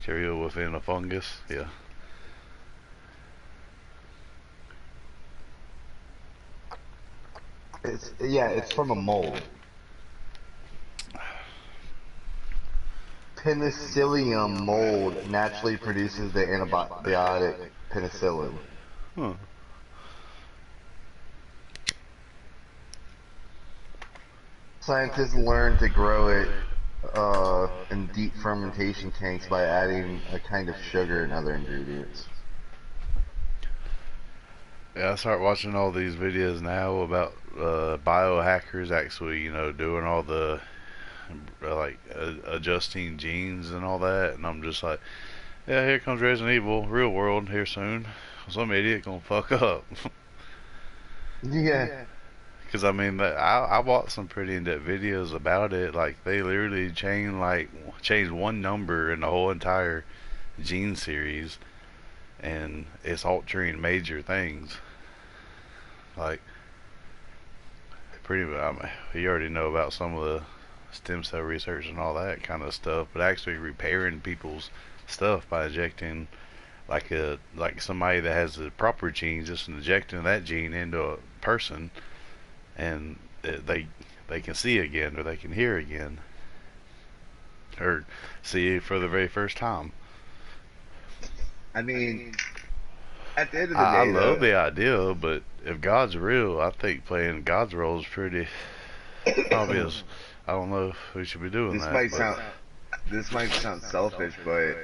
Bacteria within a fungus. Yeah. It's from a mold. Penicillium mold naturally produces the antibiotic penicillin. Huh. Scientists learned to grow it in deep fermentation tanks by adding a kind of sugar and other ingredients. Yeah, I start watching all these videos now about biohackers actually, doing all the adjusting genes and all that, and I'm just like, yeah, here comes Resident Evil, real world here soon. Some idiot gonna fuck up. Yeah. Because I mean, I watched some pretty in-depth videos about it. Like they literally changed one number in the whole entire gene series, and it's altering major things. Like pretty, I mean, you already know about some of the stem cell research and all that kind of stuff, but actually repairing people's stuff by injecting like somebody that has the proper genes, just injecting that gene into a person, and they can see again or they can hear again or see for the very first time. I mean, at the end of the I day, love though, the idea, but if God's real, I think playing God's role is pretty probably is. I don't know if we should be doing this that, might but sound this might sound selfish, but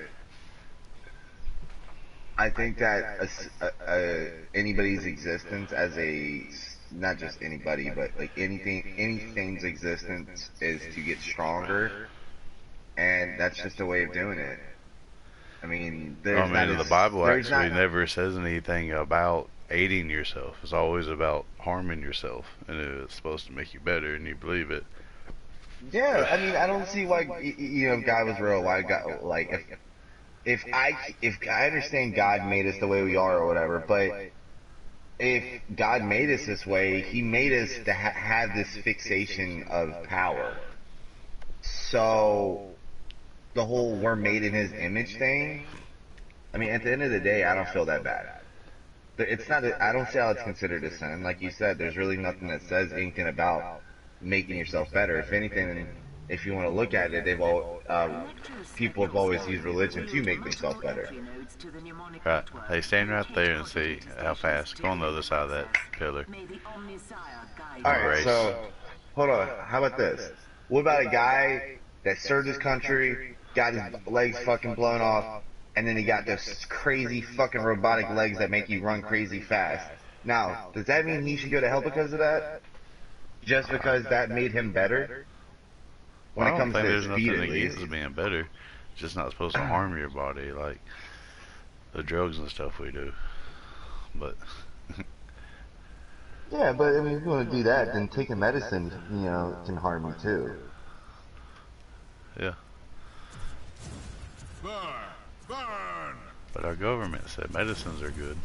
I think that anybody's existence as a not just anybody, but like anything's existence is to get stronger, and that's just a way of doing it. I mean, I mean, the Bible there's actually not, never says anything about aiding yourself. It's always about harming yourself, and it's supposed to make you better, and you believe it. yeah. I mean, I don't see why God was real. Why God, like, if I understand God made us the way we are or whatever, but if God made us this way, He made us to have this fixation of power. So the whole "we're made in His image" thing. I mean, at the end of the day, I don't feel that bad. It's not. I don't see how it's considered a sin. Like you said, there's really nothing that says anything about making yourself better. If anything, if you want to look at it, people have always used religion to make themselves better. Right. Hey, stand right there and see how fast. Go on the other side of that pillar. All My right, race. so hold on. How about this? What about a guy that served his country, got his legs fucking blown off, and then he got this crazy fucking robotic legs that make you run crazy fast? Now, does that mean he should go to hell because of that? Just because that made him better? When Well, it I don't comes think to there's speed, nothing at against least. it being better. It's just not supposed to harm your body like the drugs and stuff we do. But Yeah, but I mean, if you want to do that, then taking medicine, can harm you too. yeah. But our government said medicines are good.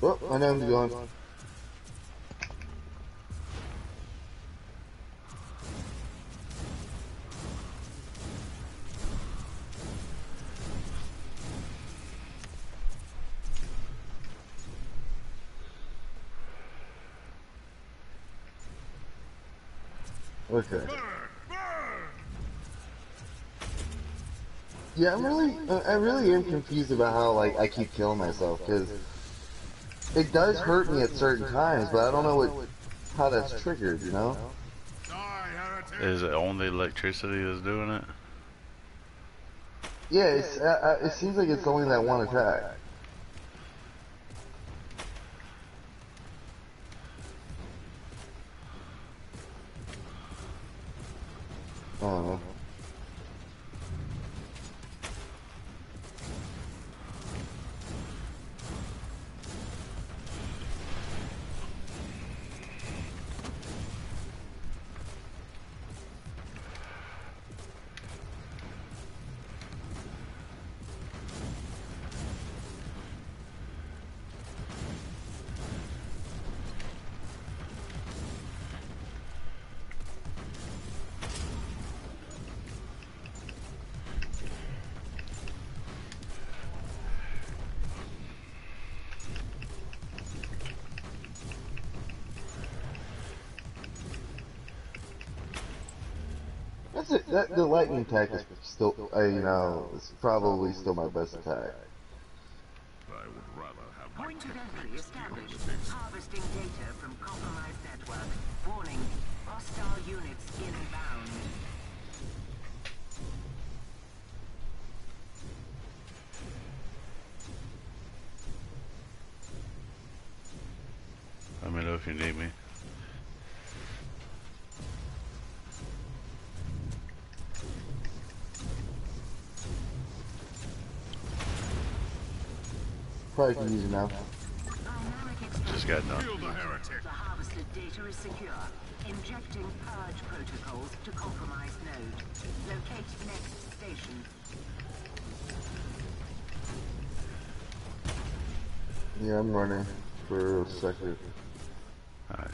Oh, I know I'm going. Okay. Yeah, I really am confused about how like I keep killing myself because it does hurt me at certain times, but I don't know how that's triggered. Is it only electricity that's doing it? Yeah, it seems like it's only that one attack. I don't know. the lightning attack is still, you know, it's probably still my best attack. I would rather have my Point of entry techniques deal established. with this. Harvesting data from compromised network. Warning. Hostile units inbound. Let me know if you need me. Probably can use it now. Dynamic extraction. Just got done. Kill the heretic. The harvested data is secure. Injecting purge protocols to compromised node. Locate next station. Yeah, I'm running for a second. Alright.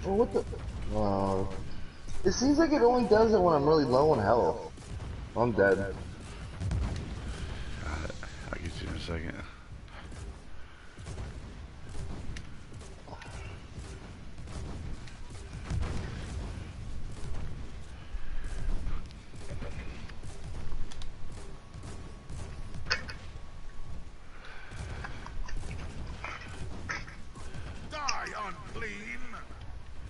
Oh, what the? It seems like it only does it when I'm really low on health. I'm dead. Alright. I'll get you in a second. Die, unclean!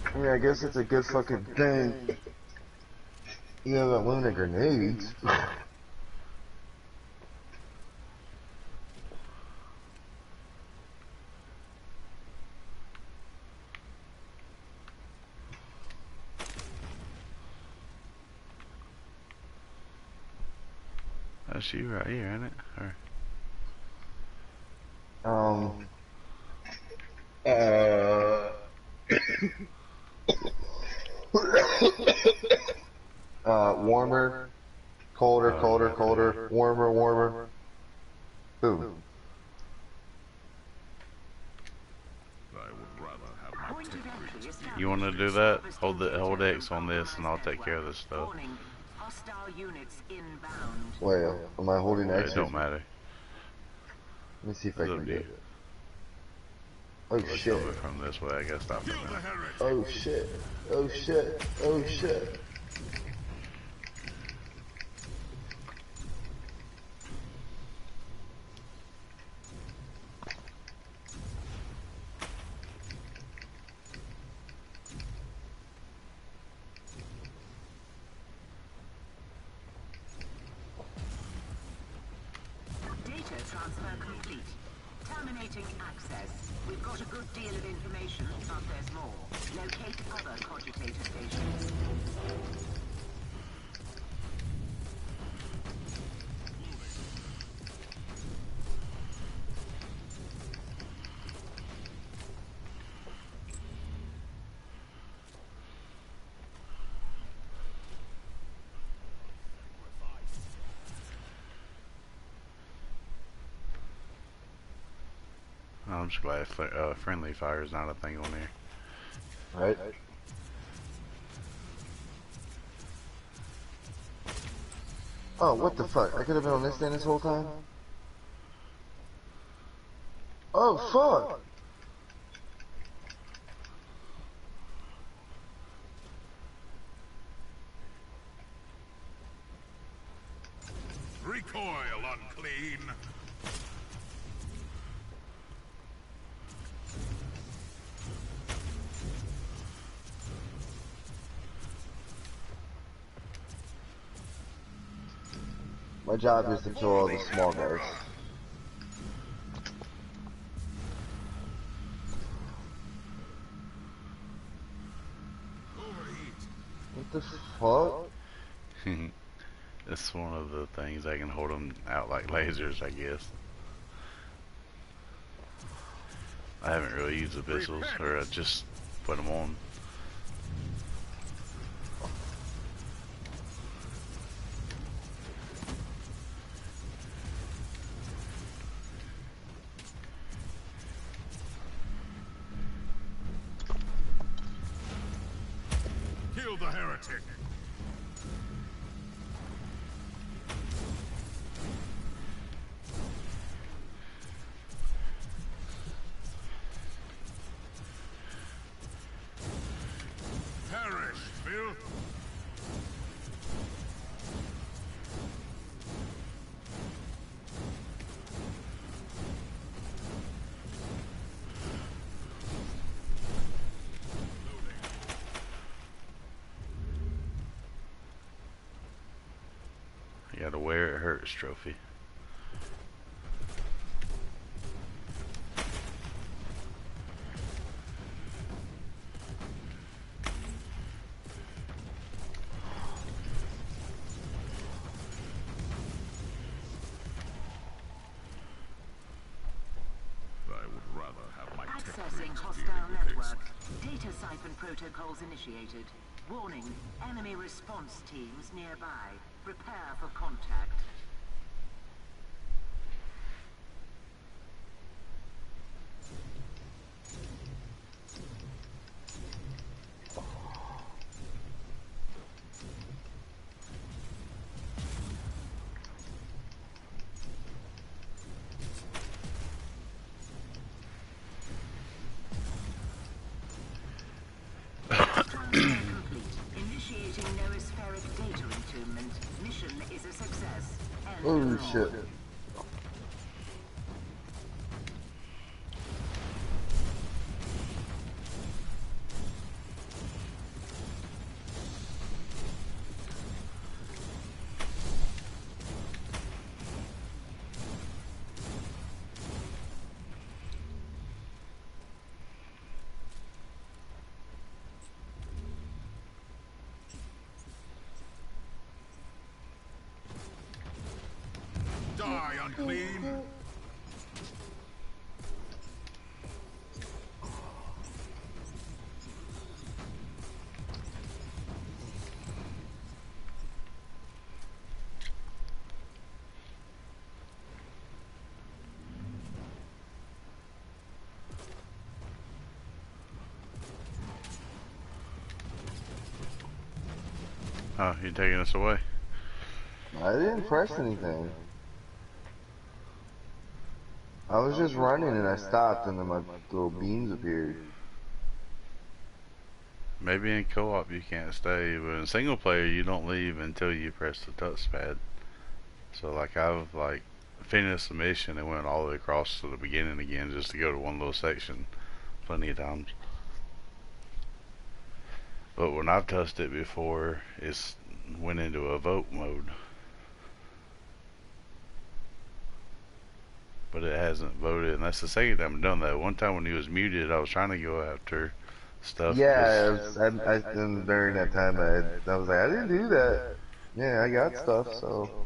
I mean, I guess it's a good fucking thing. You have that lunar grenades. That's you right here, ain't it? Or Um. Uh. Warmer, colder, colder, colder, warmer, warmer. Boom. I would rather have my Point of entry techniques established. you want to do that? Hold Harvesting hold data X from on this, and I'll take compromised care of this network. stuff. Warning. Hostile units inbound. Wait, am I holding X? It don't matter. Let me see if I It's up can to do you. it. Oh It's shit. coming from this way. I guess stop for a kill the minute. heretic. Oh shit. Oh shit. Oh shit. Data transfer complete. Terminating access. We've got a good deal of information, but there's more. Locate other cogitator stations. I'm just glad friendly fire is not a thing on here. Right? Oh, what the fuck? I could have been on this thing this whole time? Oh, fuck! Recoil, unclean. My job is to kill all the small guys. Overheat. What the fuck? It's one of the things that can hold them out like lasers, I guess. I haven't really used the pistols, or I just put them on. Kill the heretic. Perish, filth. You got a Where It Hurts trophy. I would rather have my tech Accessing freaks hostile dealing with this. network. Data siphon protocols initiated. Warning, enemy response teams nearby. Prepare for contact. Transfer complete. Initiating noospheric data entombment. Mission is a success. End Oh call. shit. Die, unclean. Oh, you taking us away? I didn't press anything. I was just running and I stopped and then my little beams appeared. Maybe in co-op you can't stay, but in single player you don't leave until you press the touchpad. So like I've like finished the mission and went all the way across to the beginning again just to go to one little section plenty of times. But when I've touched it before, it's went into a vote mode. But it hasn't voted, and that's the second time I've done that. One time when he was muted, I was trying to go after stuff. Yeah, and during that time I was like, I didn't do that. Yeah, I got stuff, so.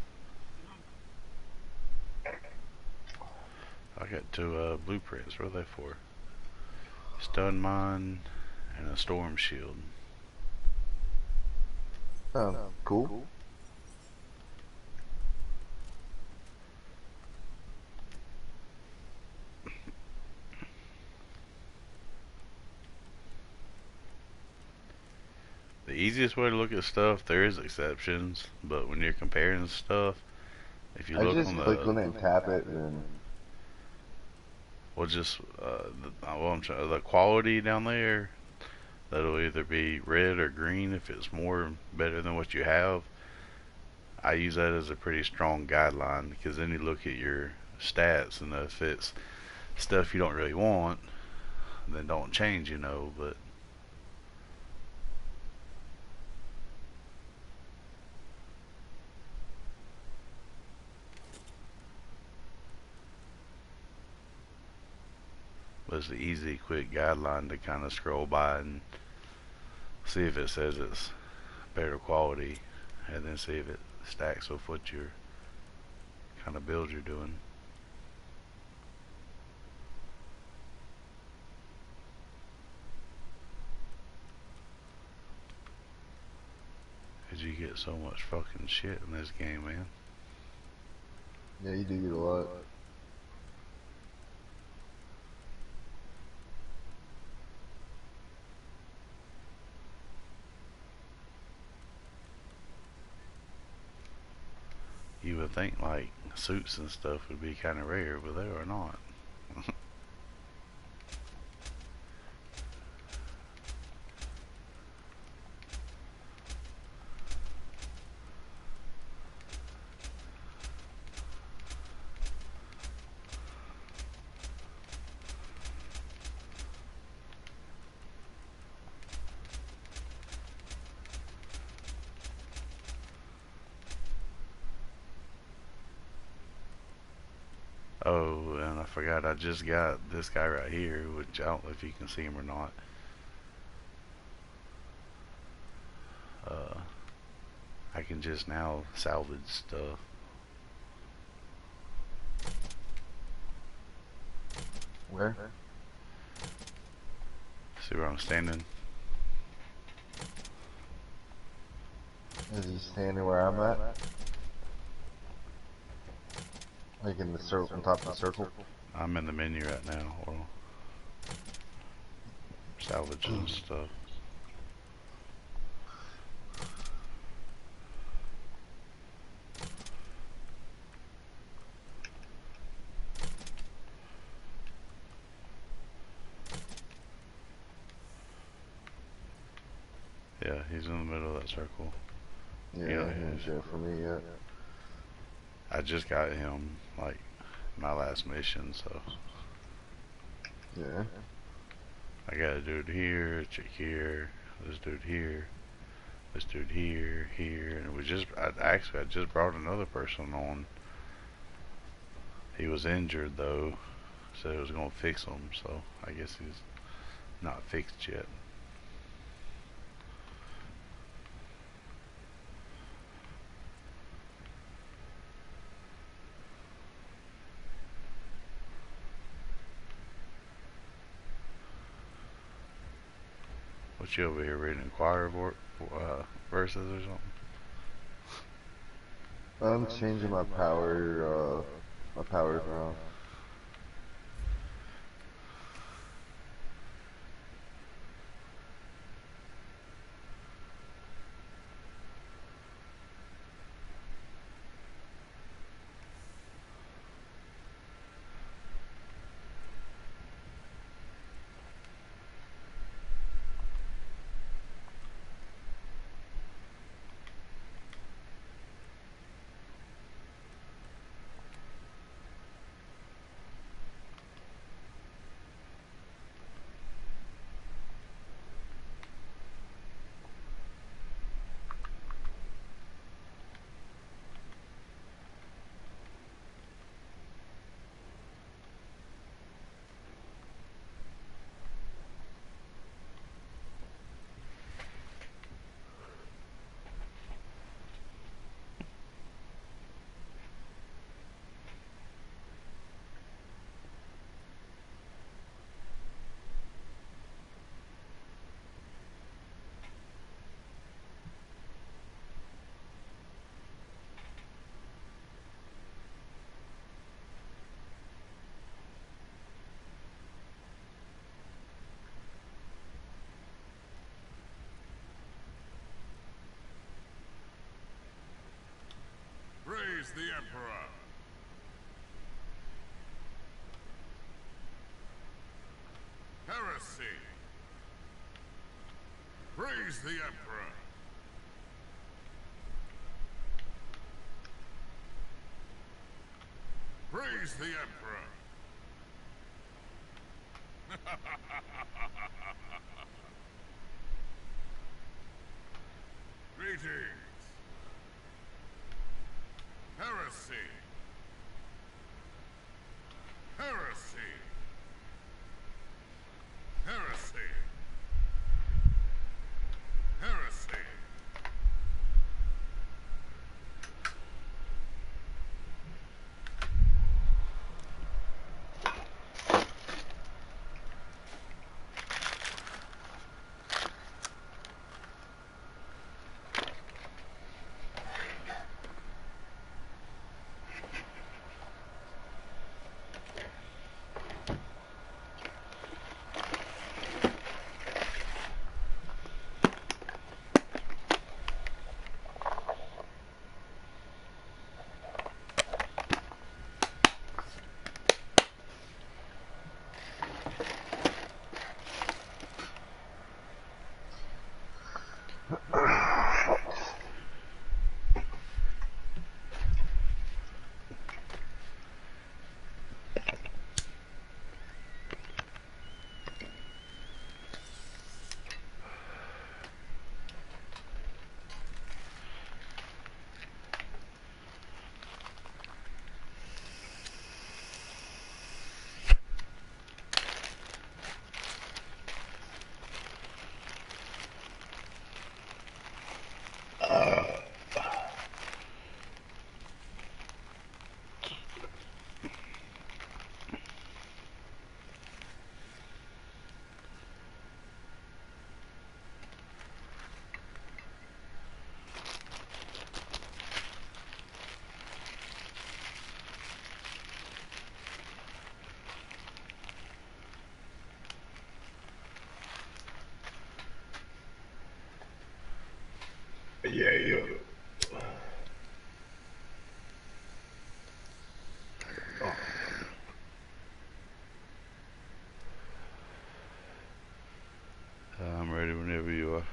I got two blueprints. What are they for? Stun mine and a storm shield. Oh, cool. The easiest way to look at stuff, there is exceptions, but when you're comparing stuff, if you I look just on click on the it and tap it and Well, just the quality down there. That'll either be red or green if it's more better than what you have. I use that as a pretty strong guideline because then you look at your stats and if it's stuff you don't really want, then don't change, you know. But it's the easy, quick guideline to kind of scroll by and see if it says it's better quality, and then see if it stacks with what your kind of build you're doing. Cause you get so much fucking shit in this game, man. Yeah, you do get a lot. You would think like suits and stuff would be kind of rare, but they are not. Oh, and I forgot I just got this guy right here, which I don't know if you can see him or not. I can just now salvage stuff. Where? See where I'm standing? Is he standing where I'm at? Like in the circle, on top of the circle? I'm in the menu right now. Well, salvaging stuff. Yeah, he's in the middle of that circle. Yeah, Yeah, he ain't there for me yet. I just got him like my last mission, so Yeah. I got a dude here, chick here, this dude here, this dude here, here, and I just brought another person on. He was injured though, said it was gonna fix him, so I guess he's not fixed yet. What you over here reading verses or something? I'm changing my powers around. Praise the Emperor. Heresy! Praise the Emperor! Praise the Emperor! Greetings! Heresy! Heresy! Heresy! Heresy! Yeah. I'm ready whenever you are.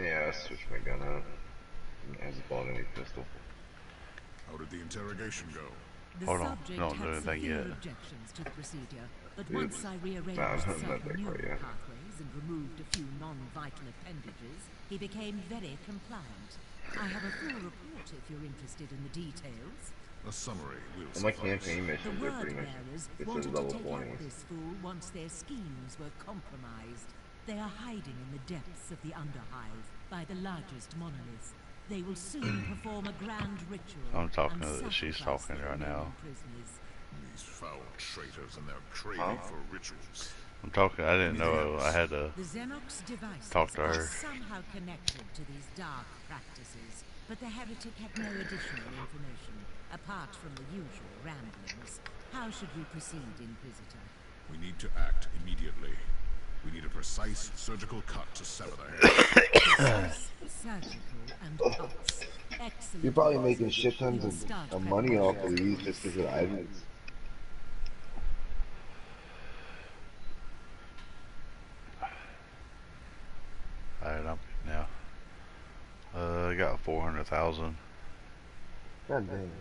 Yeah, I switched my gun out. I just bought a new pistol. How did the interrogation go? The Hold on, subject don't do had anything severe yet. objections to the procedure, but Yeah. once I rearranged Nah, I'm not certain that neural quite yet. pathways and removed a few non-vital appendages, he became very compliant. I have a full report if you're interested in the details. A summary will Well, my suffice. campaign The missions are word pretty much bearers it says wanted to level take 20. out this fool once their schemes were compromised. They are hiding in the depths of the Underhive by the largest monolith. They will soon perform a grand ritual I'm talking and to she's sacrifice talking the right now. remaining prisoners. These foul traitors and their craving Huh? for rituals. I'm talking. I didn't Anything know I else? had to The Xenox devices talk to are her. somehow connected to these dark practices, but the heretic had no additional information, apart from the usual ramblings. How should we proceed, Inquisitor? We need to act immediately. We need a precise surgical cut to sever the head. Surgical and cuts. Excellent. You're probably Inquisitor. making shit We tons will start of money off of preparations. these just because of the items. Alright, I'm good now. I got 400,000. God damn.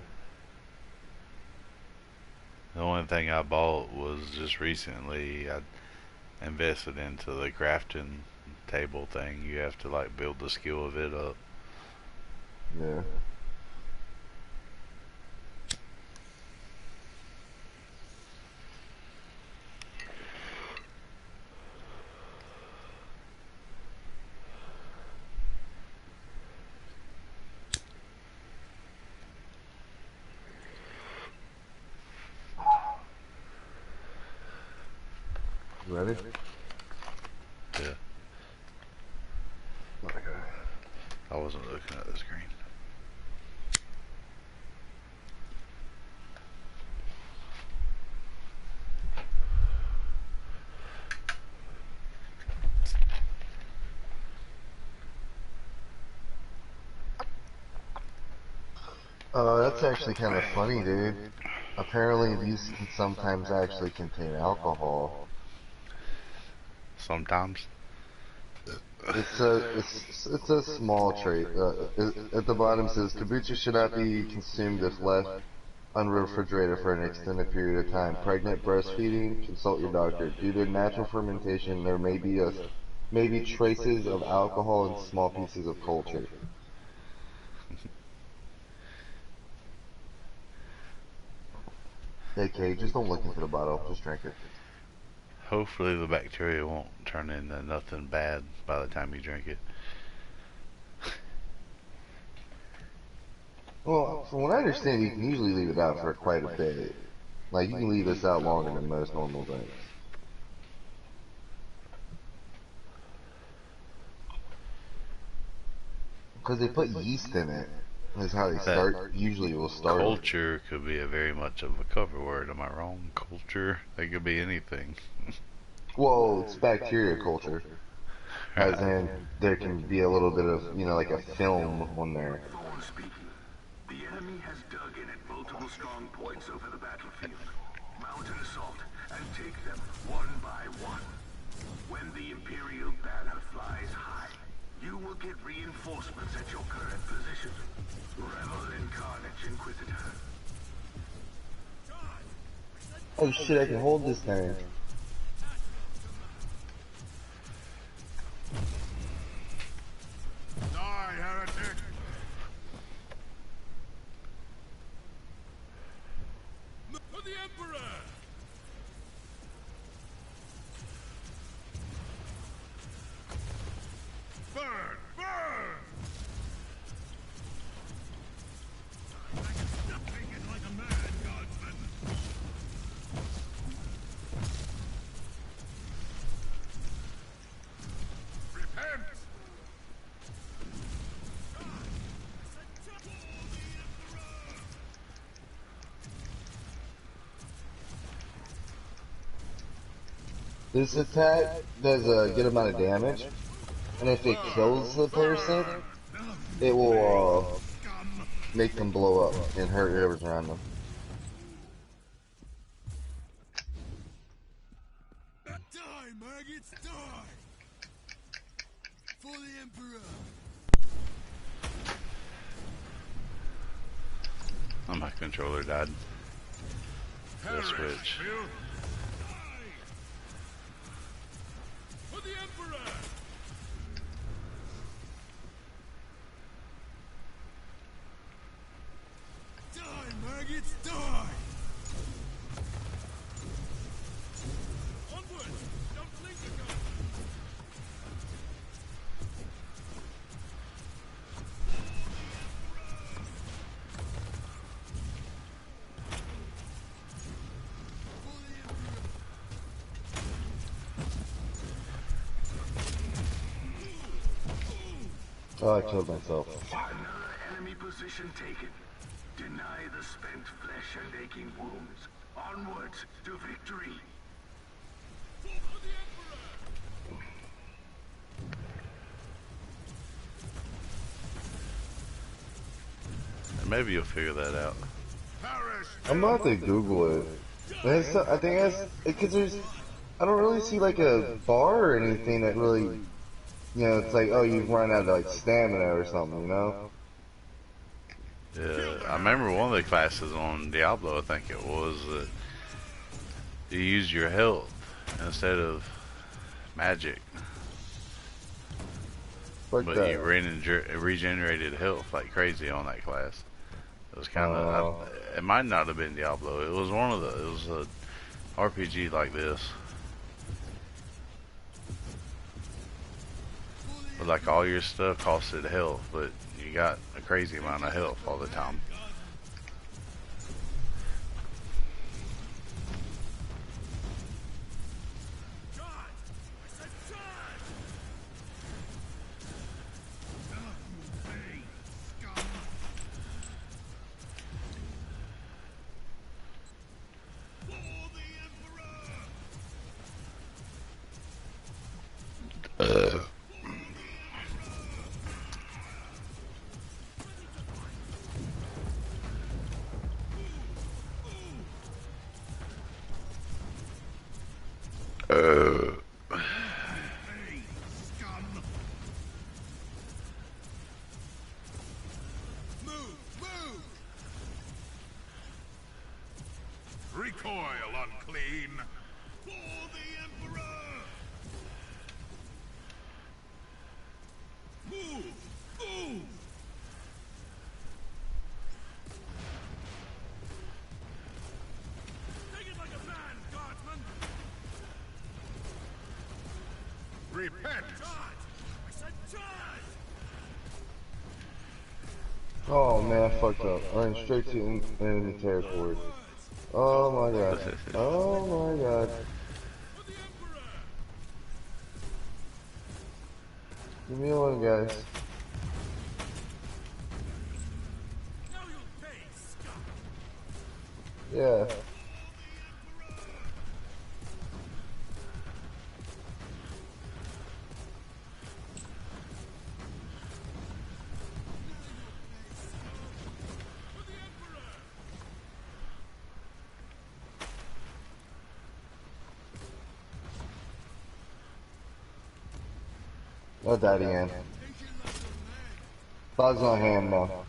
The only thing I bought was just recently. I invested into the crafting table thing. You have to like build the skill of it up. Yeah. You ready? Yeah, Okay. I wasn't looking at the screen. That's actually kind of funny, dude. Apparently these can sometimes actually contain alcohol. sometimes. It's a small trait. At the bottom says kombucha should not be consumed if left unrefrigerated for an extended period of time. Pregnant, breastfeeding, consult your doctor. Due to natural fermentation, there may be traces of alcohol and small pieces of culture. Okay, just don't look into the bottle. Just drink it. Hopefully the bacteria won't turn into nothing bad by the time you drink it. Well, from what I understand, you can usually leave it out for quite a bit. Like, you can leave this out longer than most normal drinks. Because they put yeast in it. That's how they start. Usually will start. Culture could be a very much of a cover word. Am I wrong? Culture? They could be anything. Well, it's bacteria culture. As in, there can be a little bit of, like a film on there. Thorn speaking. The enemy has dug in at multiple strong points over the battlefield. Mount an assault and take them one by one. When the Imperial banner flies high, you will get reinforcements at your current position. Revel in carnage, Inquisitor. Oh shit, I can hold this thing. Die, heretic! For the Emperor! Burn! Burn! Stop thinking like a man, Guardsman! Repent! This attack does a good amount of damage, and if it kills the person, it will make them blow up and hurt whoever's around them. Die, maggots, die! For the Emperor! Oh, my controller died. The switch. For the Emperor! Die, maggots, die! Onward! Don't blink again! Oh, I killed myself. Another enemy position taken. Deny the spent flesh and aching wounds. Onwards to victory. For the Emperor! Maybe you'll figure that out. Perish! I'm about to Google it. I think that's because I don't really see like a bar or anything that really, it's like, oh, you've run out of like stamina or something, Yeah, I remember one of the classes on Diablo, I think it was, that you used your health instead of magic. Fuck But that. you regenerated health like crazy on that class. It was kind of, it might not have been Diablo. It was it was a RPG like this. But like all your stuff costed health, but you got a crazy amount of health all the time. Repent! Oh man, I fucked up. I ran straight to enemy territory. Oh my god. Oh my god. Give me one, guys. Yeah. Oh, daddy, Ann. Bugs on hand though.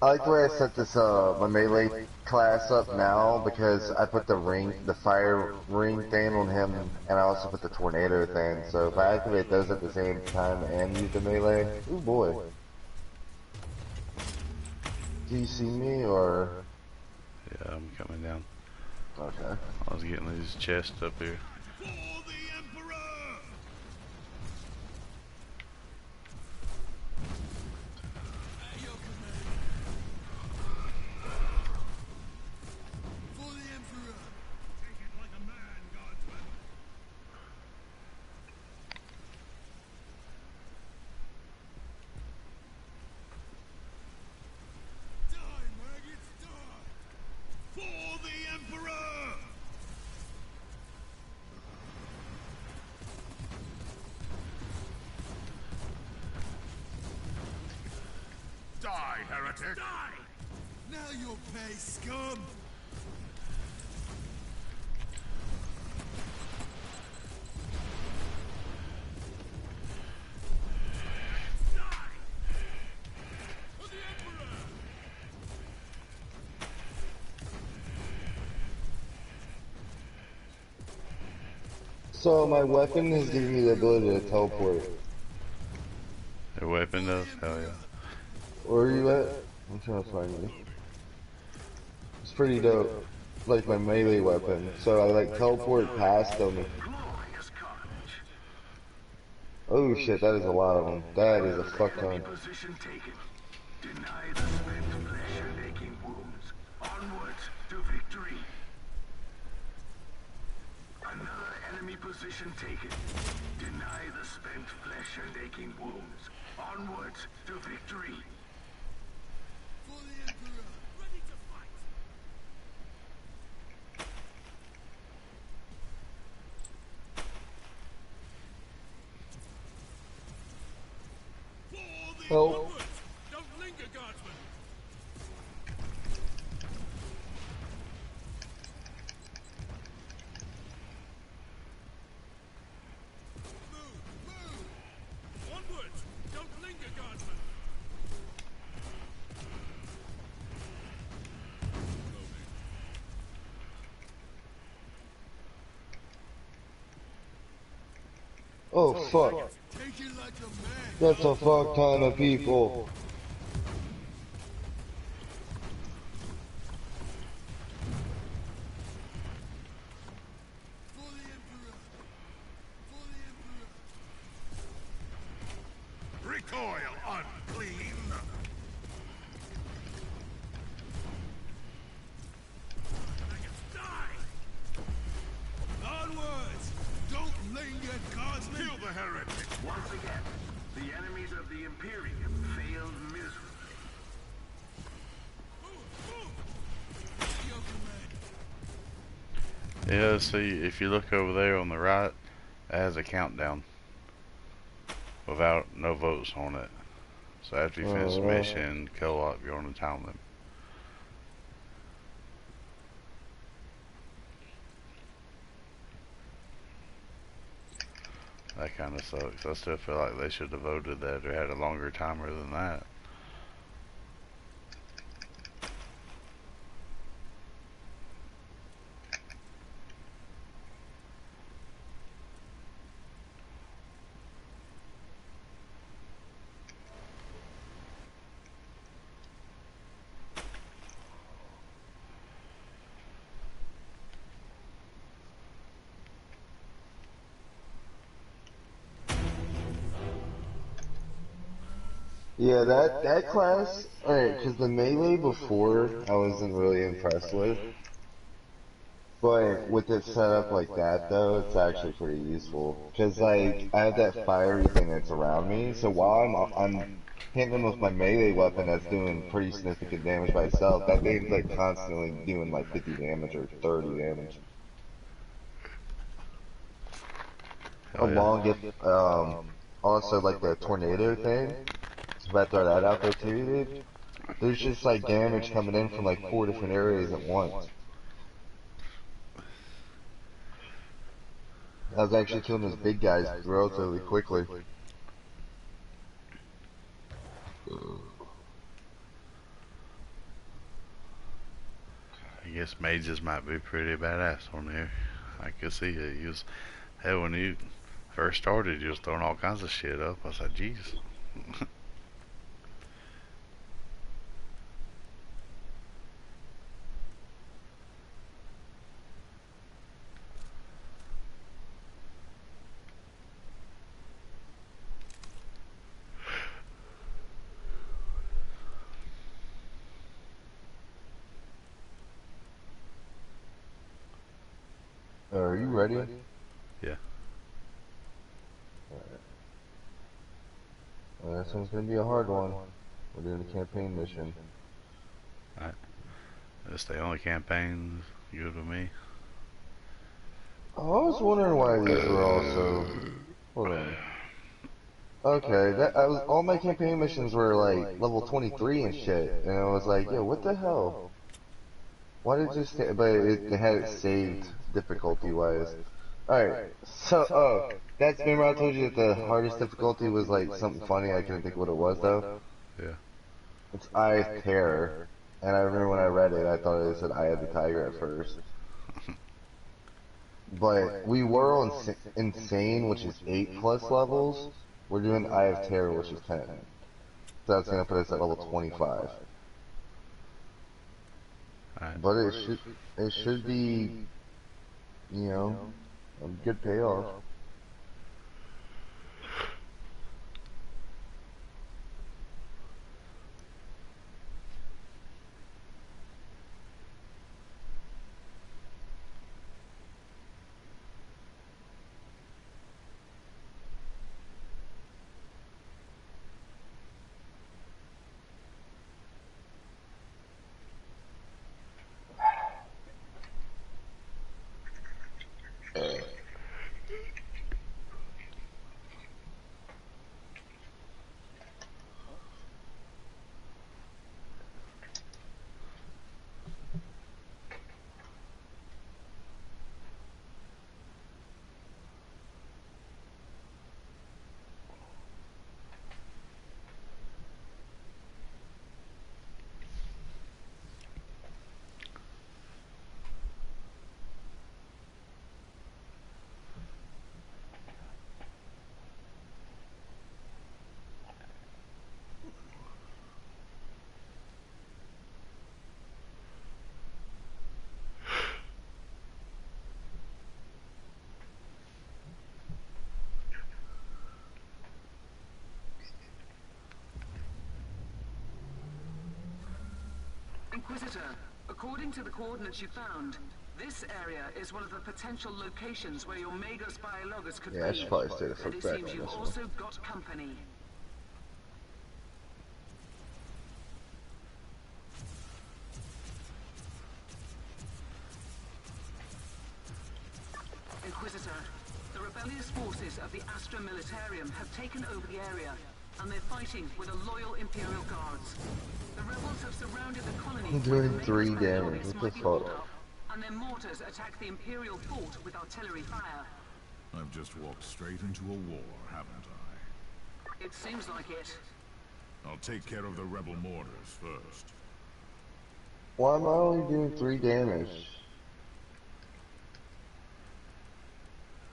I like the way I set this my melee class up now because I put the fire ring thing on him, and I also put the tornado thing. So if I activate those at the same time and use the melee, ooh boy. Do you see me or? Yeah, I'm coming down. Okay. I was getting these chests up here. Die, heretic! Die! Now you'll pay, scum! So my weapon is giving me the ability to teleport. Their weapon does? Hell yeah. Where are you at? I'm trying to find you. It's pretty dope. Like my melee weapon. So I like teleport past them. Glorious carnage. Oh shit, that is a lot of them. That is a fuck ton. Position taken. Deny the spent flesh and aching wounds. Onwards to victory. Another enemy position taken. Deny the spent flesh and aching wounds. Onwards to victory. For the Emperor! Ready to fight! Help. Don't linger, guardsman! Move! Onwards! Don't linger, guardsman! Oh fuck. Take it like a man! That's a fuck ton of people. For the Emperor! For the Emperor! Recoil, unclean! Onwards! Don't linger, guardsman! Kill the heretic! Once again, the enemies of the Imperium failed miserably. Your command! Yeah, see, if you look over there on the right, it has a countdown. Without no votes on it. So after you finish the mission, co-op, you're on a time limit. That kind of sucks. I still feel like they should have voted that or had a longer timer than that. Yeah, that class. Alright, because the melee before I wasn't really impressed with, but with it set up like that though, it's actually pretty useful. Because like I have that fiery thing that's around me, so while I'm hitting them with my melee weapon that's doing pretty significant damage by itself, that thing's like constantly doing like 50 damage or 30 damage. Oh yeah. Along with also like the tornado thing. If I throw that out there too, dude, there's just like damage coming in from like 4 different areas at once. I was actually killing those big guys relatively quickly. I guess mages might be pretty badass on here. I could see it. You was, hell, when you first started, you was throwing all kinds of shit up. I was like, jeez. Are you ready? Yeah. Well, this one's gonna be a hard one. We're doing a campaign mission. Alright. That's the only campaigns good with me. I was wondering why these were also. Hold on. Okay, that I was all my campaign missions were like level 23 and shit, and I was like, yo, what the hell? Why did it just? But it had it saved difficulty wise. Alright, so, that's, remember I told you that the hardest difficulty was like something funny, I couldn't think of what it was though? Yeah. It's Eye of Terror. And I remember when I read it, I thought it said Eye of the Tiger at first. But we were on Insane, which is 8 plus levels. We're doing Eye of Terror, which is 10. So that's gonna put us at level 25. Alright. But it should be, you know, a good payoff. Inquisitor, according to the coordinates you found, this area is one of the potential locations where your Magos biologus could Yeah, I be. should probably stay the And fuck it back seems on you've this one. also got company. Inquisitor, the rebellious forces of the Astra Militarium have taken over the area, and they're fighting with the loyal Imperial Guards. The rebels have surrounded the colony I'm where the doing Magos 3 damage. biologus What the might be holed fuck? up, and their mortars attack the Imperial fort with artillery fire. I've just walked straight into a war, haven't I? It seems like it. I'll take care of the rebel mortars first. Why am I only doing 3 damage?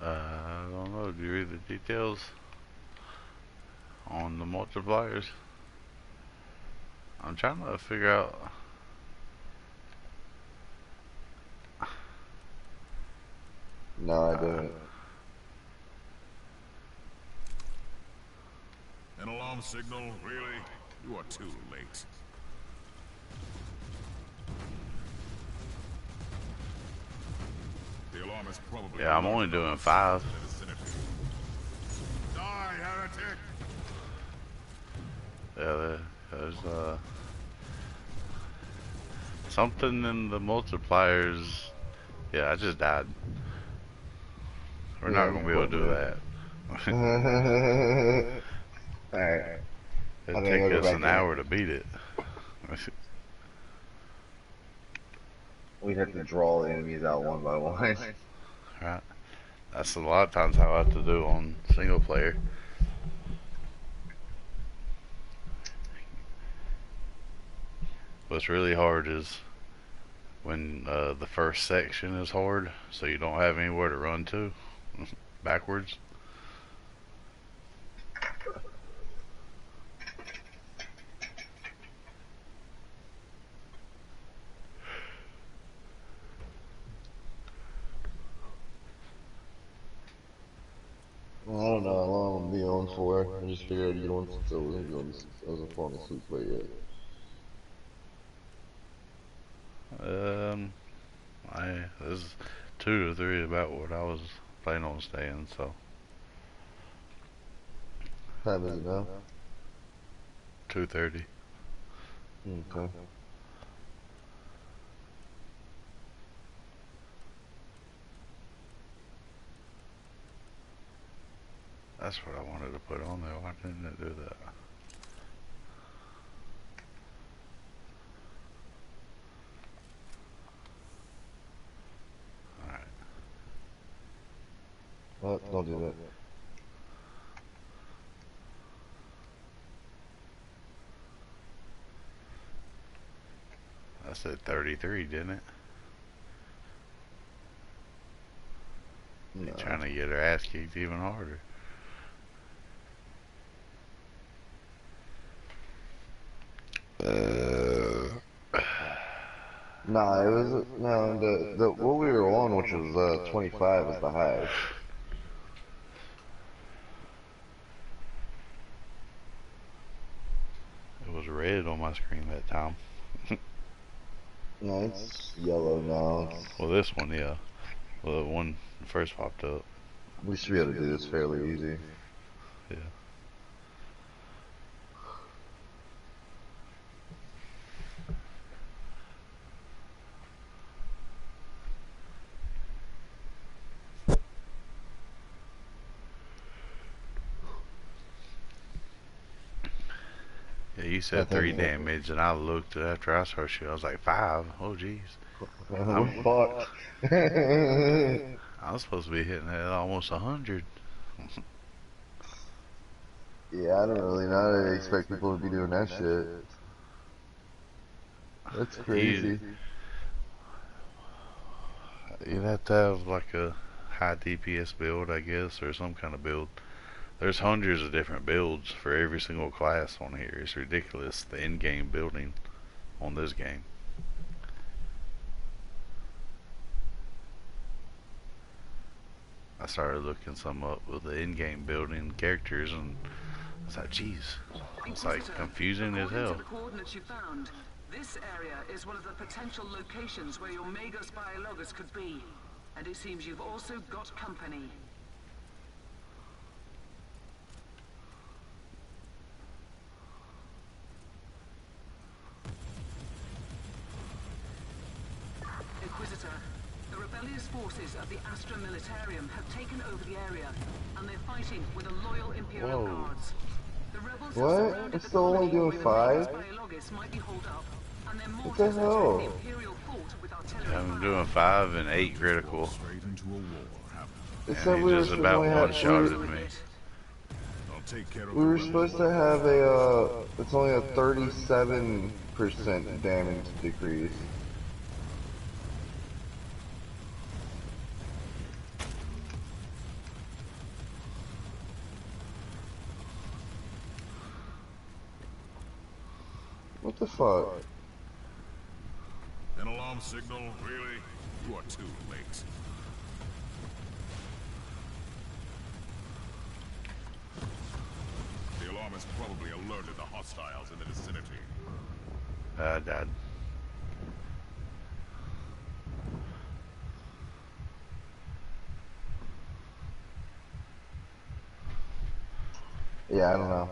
I don't know. Do you read the details on the multipliers? I'm trying to figure out. No, I didn't. An alarm signal? Really? You are too late. The alarm is probably... Yeah, I'm only doing 5. Die, heretic! Yeah, there's something in the multipliers. Yeah, I just died. We're Yeah, not gonna be able to do that. Alright. It'd take us an hour to beat it. We'd have to draw the enemies out one by one. Right? That's a lot of times how I have to do on single player. What's really hard is when the first section is hard, so you don't have anywhere to run to backwards. I don't know how long I'm gonna be on for. I just figured I'd get on since I wasn't falling asleep quite yet. This is 2 to 3 about what I was planning on staying. So What time is it now? 2:30. Okay. That's what I wanted to put on there. Why didn't it do that? Alright. Well, don't do that. I said 33, didn't it? No. You're trying to get her ass kicked even harder. Nah, it was no the what we were on, which was 25, was the highest. It was red on my screen that time. No, it's yellow now. Well, this one, yeah. Well, the one first popped up. We should be able to do this fairly easy. Yeah. Yeah, you said 3 damage, and I looked after I started shooting. I was like 5. Oh, jeez. We're fucked. I was supposed to be hitting at almost 100. Yeah, I don't really know. I didn't expect people to be doing that shit. That's crazy. You'd have to have like a high DPS build, I guess, or some kind of build. There's hundreds of different builds for every single class on here. It's ridiculous, the in-game building on this game. I started looking some up with the in-game building characters, and I was like, geez, it's like confusing as hell. According to the coordinates you found, this area is one of the potential locations where your Magos Biologus could be. And it seems you've also got company. Inquisitor, the rebellious forces of the Astra Militarium have taken over the area, and they're fighting with the loyal Imperial Guards. The rebels have What? surrounded It's the still only colony doing where the 5? Magos Biologus might be holed up, and their What mortars the attack hell? the Imperial fort with artillery I'm fire. doing 5 and 8 critical, Straight into a war, haven't It and said he we were just supposed about to have, one-shotted me. I'll take care of we the were rebels. supposed to have a, it's only a 37% damage decrease. What the fuck? An alarm signal? Really? You are too late. The alarm bomb has probably alerted the hostiles in the vicinity. Dad. Yeah, I don't know.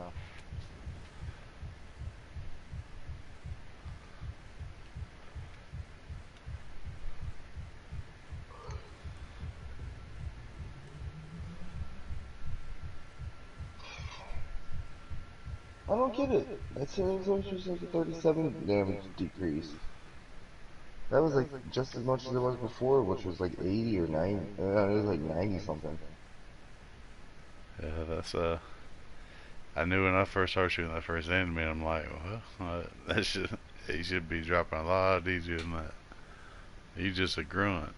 I don't get it. That series was just like a 37 damage decrease. That was like just as much as it was before, which was like 80 or 90. It was like 90 something. Yeah, that's I knew when I first started shooting that first enemy, I'm like, well, that should he should be dropping a lot easier than that. He's just a grunt.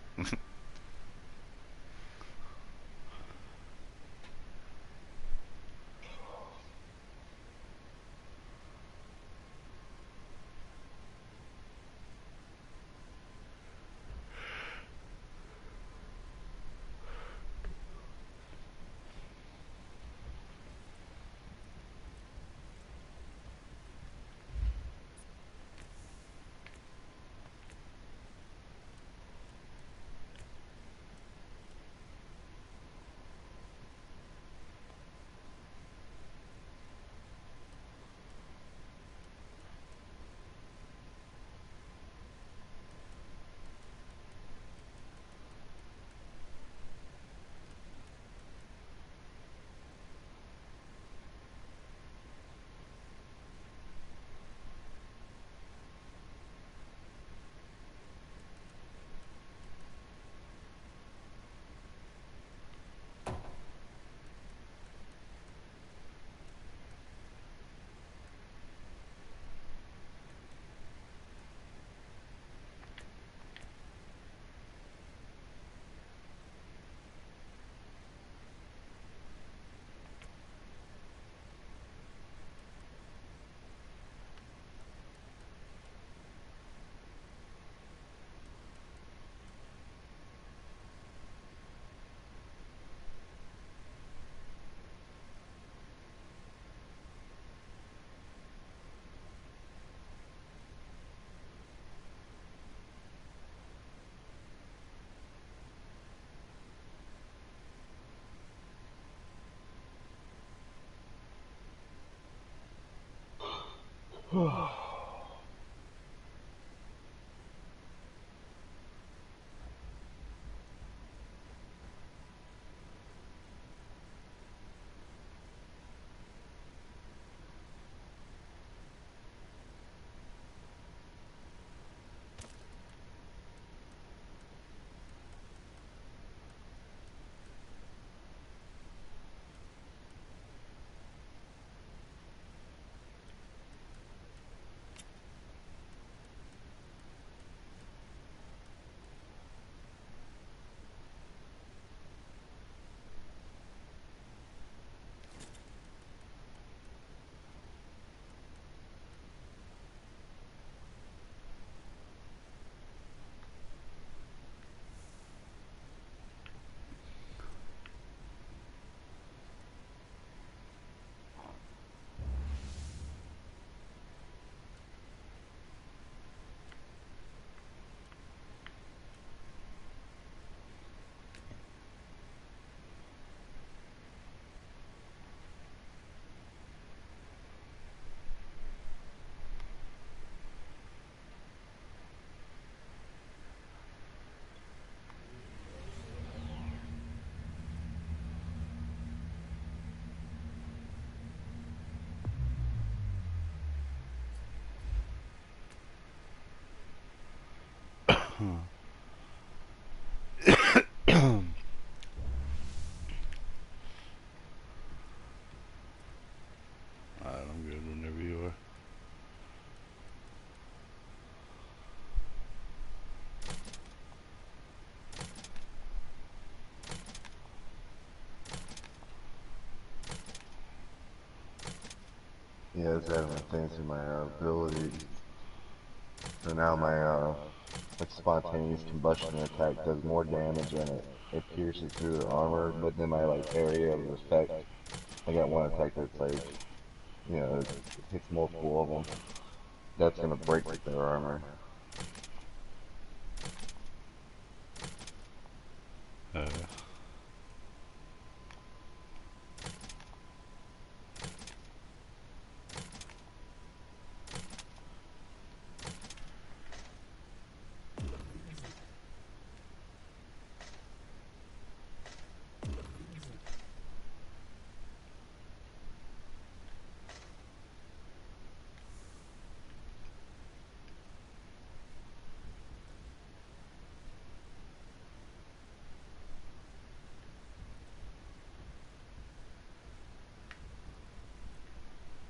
Alright, I'm good whenever you are. Yeah, it's adding things to my ability. So now my like spontaneous combustion attack does more damage and it pierces through the armor, but then my like area of effect, I got one attack that's like you know, it hits multiple of them. That's gonna break their armor. Uh,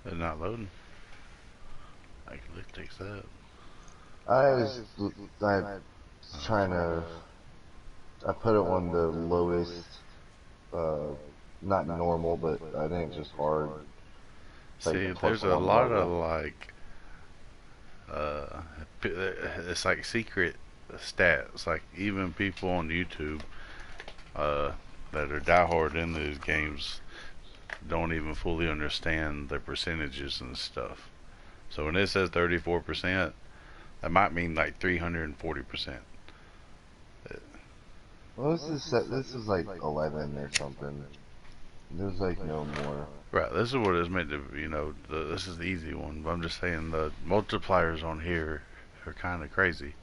they're not loading. I can lift takes that. I trying to, I put it on the lowest, uh, not normal, but I think just hard. It's like See, plus there's a one lot of level. like, uh, it's like secret stats. Like even people on YouTube, uh, that are diehard in these games don't even fully understand the percentages and stuff. So when it says 34%, that might mean like 340%. Well, this is set, this is like 11 or something. There's like no more. Right, this is what it's meant to, this is the easy one. But I'm just saying the multipliers on here are kind of crazy.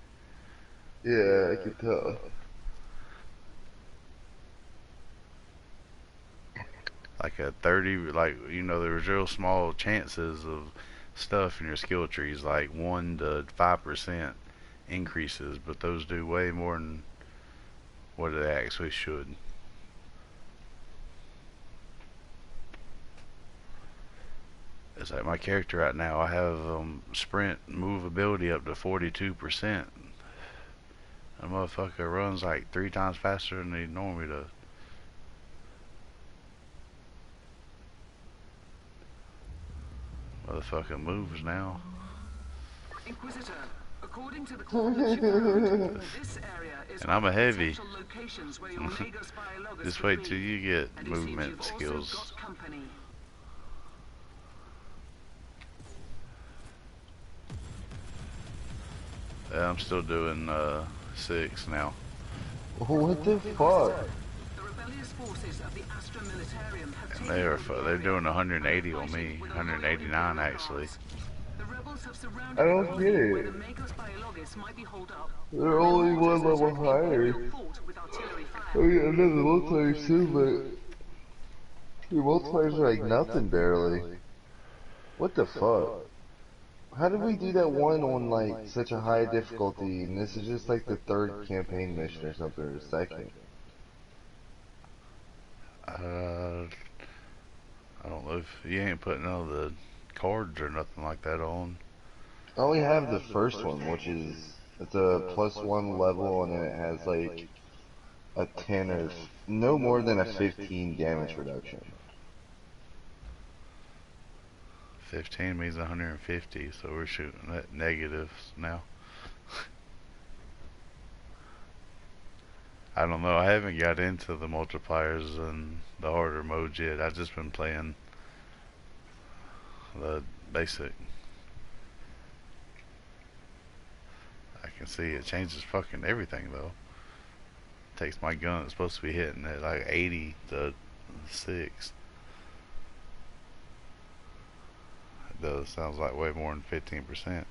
Yeah, I could tell. Like a 30, like, there's real small chances of stuff in your skill trees, like 1 to 5% increases, but those do way more than what they actually should. It's like my character right now, I have sprint move ability up to 42%. A motherfucker runs like 3 times faster than he normally does. Motherfucker moves now. Inquisitor, according to the coordinates you found, this area is And one I'm a of the heavy. potential locations where your Magos Biologus Just could wait till be. you get And it seems movement you've also skills. got company. Yeah, I'm still doing 6 now. What the fuck? The rebellious forces of the Astra Militarium have And taken over the they're area, doing and they're 180 on fighting me, with a loyal 189 Imperial actually. guards. The rebels have I surrounded the don't get colony where the it. Magos Biologus might be holed up. They're The only Hordes one level attack the Imperial higher. fort with artillery Oh fire. yeah, I know the multiplayers too, but your multipliers are like nothing barely. What the fuck? How did we do that one on like such a high difficulty and this is just like the third campaign mission or something, or the second? Uh, I don't know if you ain't putting all the cards or nothing like that on. I only have the first one, which is it's a plus one level and then it has like a 10 or no more than a 15 damage reduction. 15 means 150, so we're shooting at negatives now. I don't know. I haven't got into the multipliers and the harder modes yet. I've just been playing the basic. I can see it changes fucking everything though. Takes my gun that's supposed to be hitting at like 80 to 6. It does. Sounds like way more than 15%.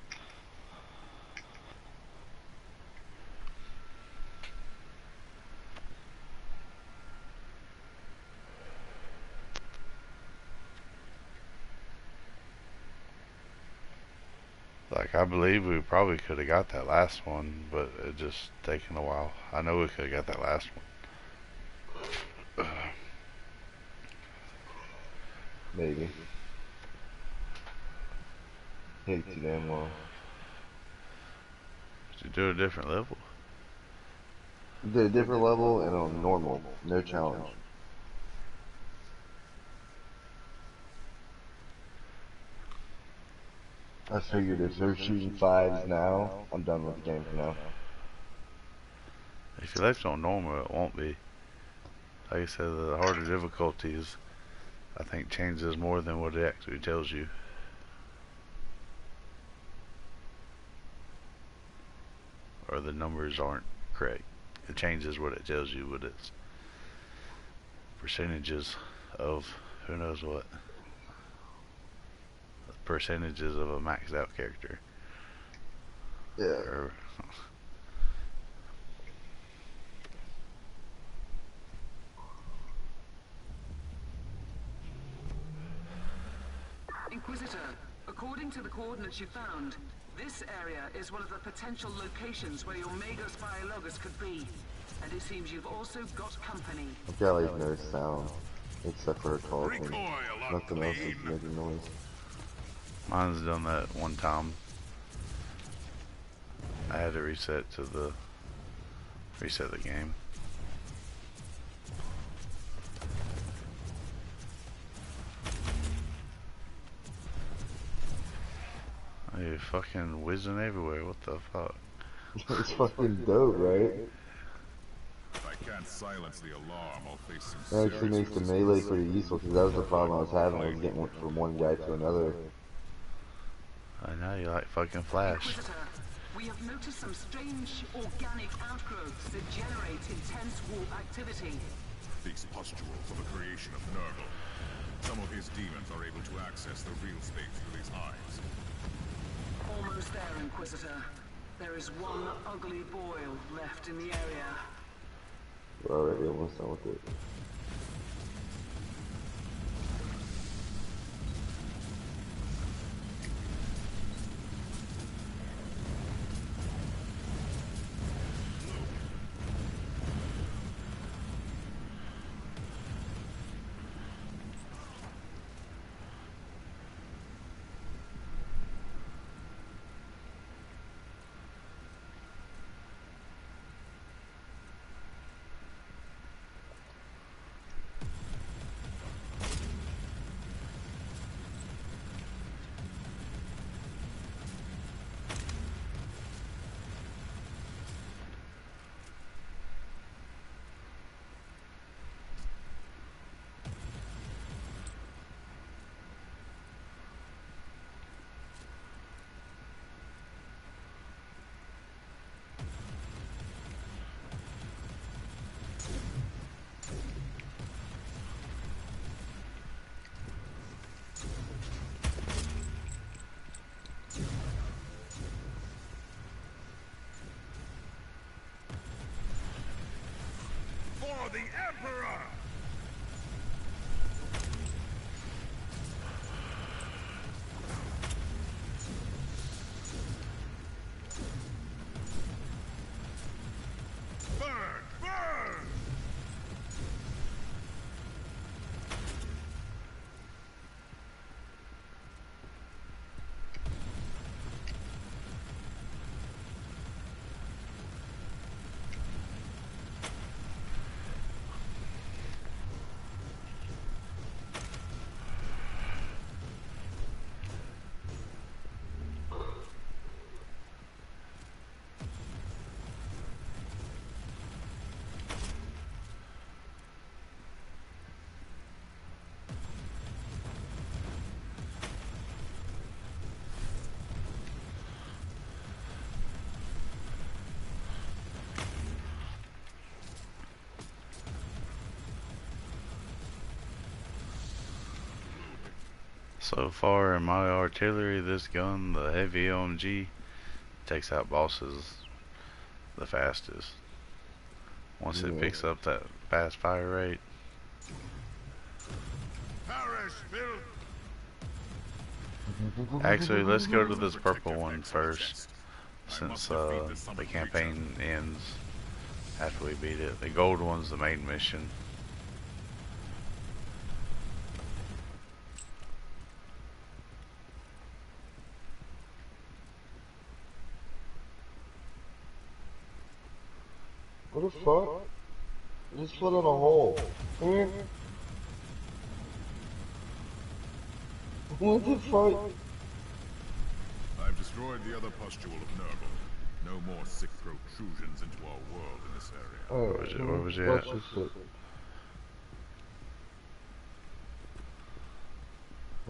Like, I believe we probably could have got that last one, but it just taken a while. I know we could have got that last one. Maybe. Take too damn long. To do a different level. Did a different level and on normal, no challenge. I figured if they're shooting fives now, I'm done with the game for now. If you left on normal, it won't be. Like I said, the harder difficulties, I think changes more than what it actually tells you. Or the numbers aren't correct. It changes what it tells you, but it's percentages of who knows what. Percentages of a maxed out character. Yeah. Or, Inquisitor, according to the coordinates you found, this area is one of the potential locations where your Magos Biologus could be. And it seems you've also got company. I've got like no sound, except for a talking. Recoil Nothing else is unclean. making noise. mine's done that one time. I had to reset the game. Oh, you're fucking whizzing everywhere. What the fuck? It's fucking dope, right? If I can't silence the alarm, I'll face some It actually serious makes the melee pretty useful, because that was the problem I was having. I was getting from one guy to another. I know you like fucking Flash. Inquisitor, we have noticed some strange organic outgrowths that generate intense warp activity. These pustules are the creation of Nurgle. Some of his demons are able to access the real space through these hives. Almost there, Inquisitor. There is one ugly boil left in the area. We're already almost done with it. For the Emperor! Burn! Burn! So far in my artillery, this gun, the heavy OMG, takes out bosses the fastest. Once it picks up that fast fire rate. Perish, filth! Actually, let's go to this purple one first, since the campaign ends after we beat it. The gold one's the main mission. What the fuck? I just fell in a hole. What the fuck? I've destroyed the other pustule of Nurgle. No more sick protrusions into our world in this area. Oh, Where was you watch at? this shit.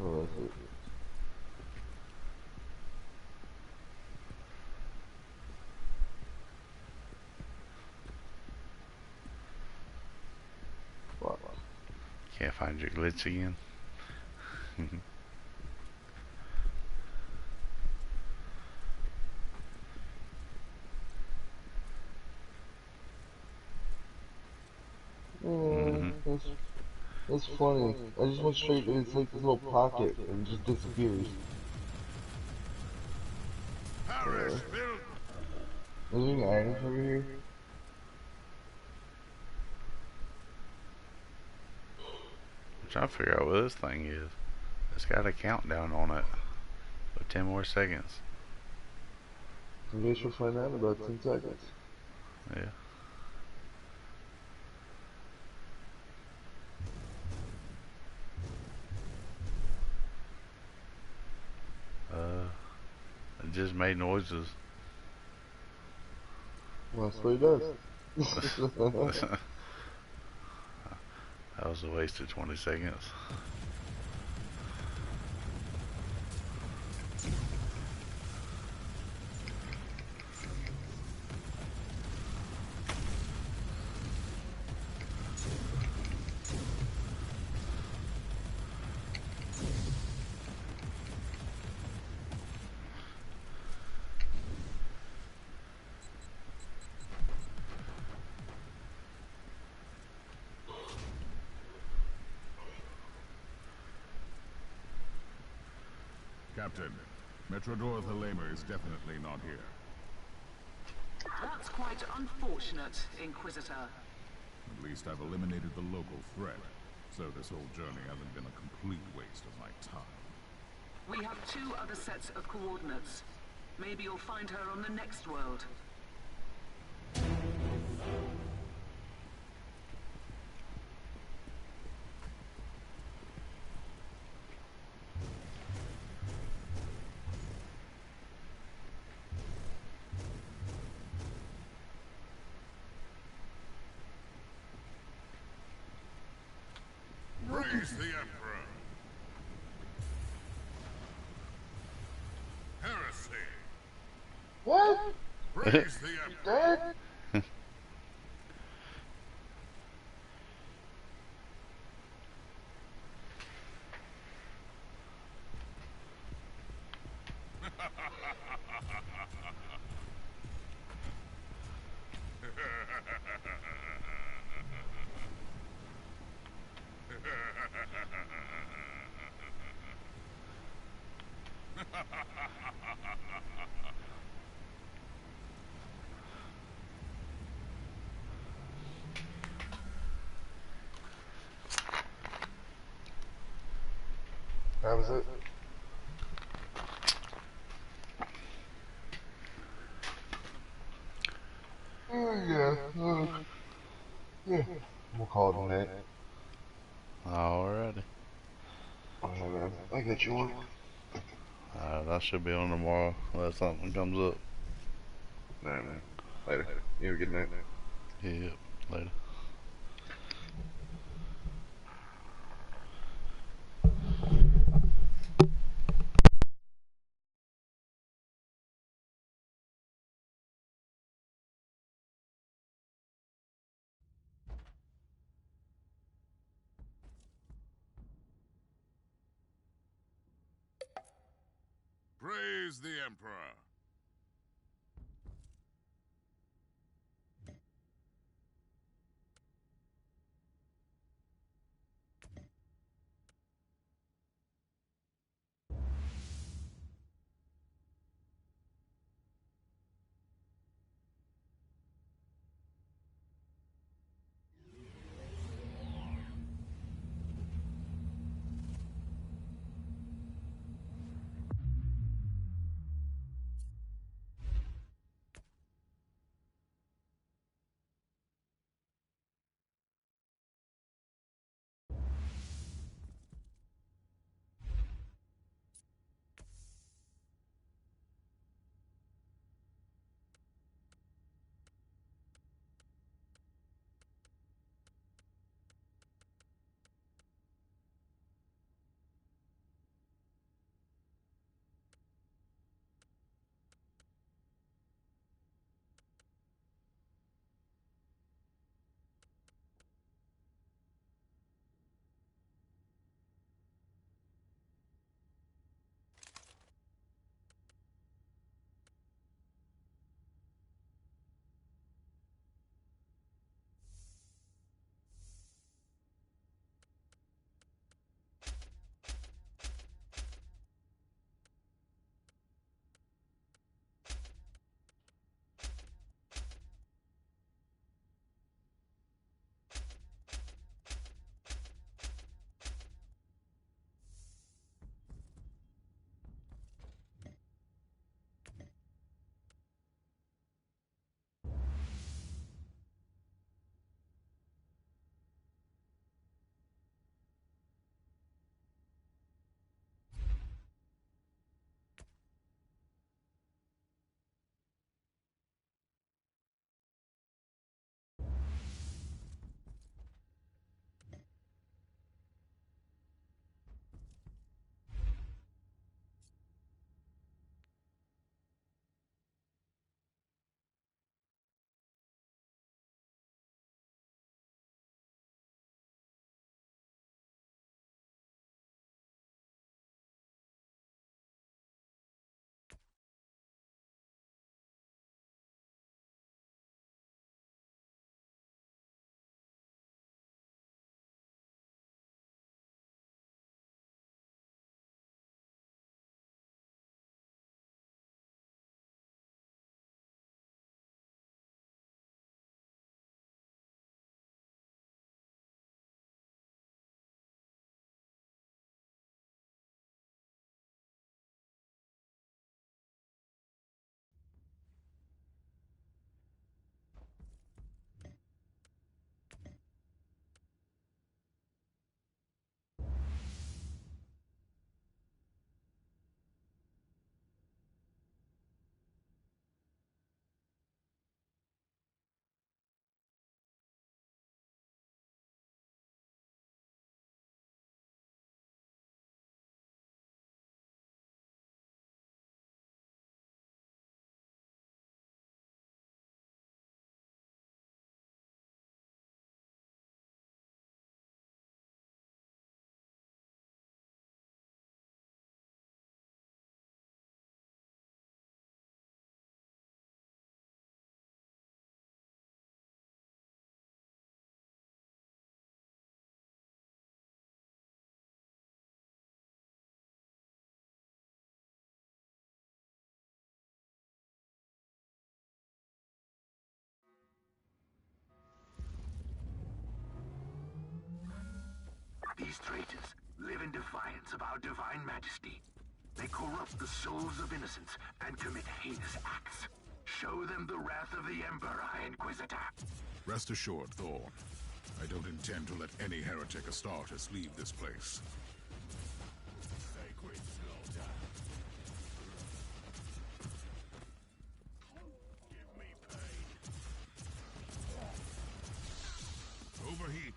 Oh, that's it. Fuck. Can't find your glitch again. Yeah, that's funny. I just went straight and it's like this little pocket and it just disappears. Perish, filth! Is there any items over here? I'm trying to figure out what this thing is. It's got a countdown on it for 10 more seconds. I guess you'll find out in about 10 seconds. Yeah. It just made noises. Well, that's what it does. That was a waste of 20 seconds. Captain, Metrodor Thelema is definitely not here. That's quite unfortunate, Inquisitor. At least I've eliminated the local threat, so this whole journey hasn't been a complete waste of my time. We have 2 other sets of coordinates. Maybe you'll find her on the next world. Praise the Emperor! Heresy! What? Praise the Emperor! Dead? That was it. Yeah. We'll call it a night. Alrighty. Alright, man. I got you one. I should be on tomorrow unless something comes up. Alright, man. Later. You have a good night. Yep. Later. Praise the Emperor! traitors live in defiance of our divine majesty. They corrupt the souls of innocents and commit heinous acts. Show them the wrath of the Emperor, High Inquisitor. Rest assured, Thorn. I don't intend to let any heretic Astartes leave this place. Sacred slaughter. Give me pain. Overheat.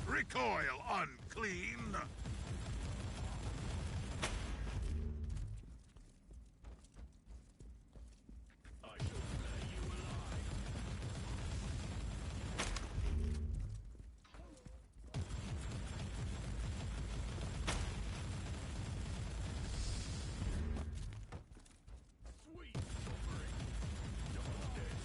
Recoil, unclean! I shall flay you alive. Sweet suffering. Justice.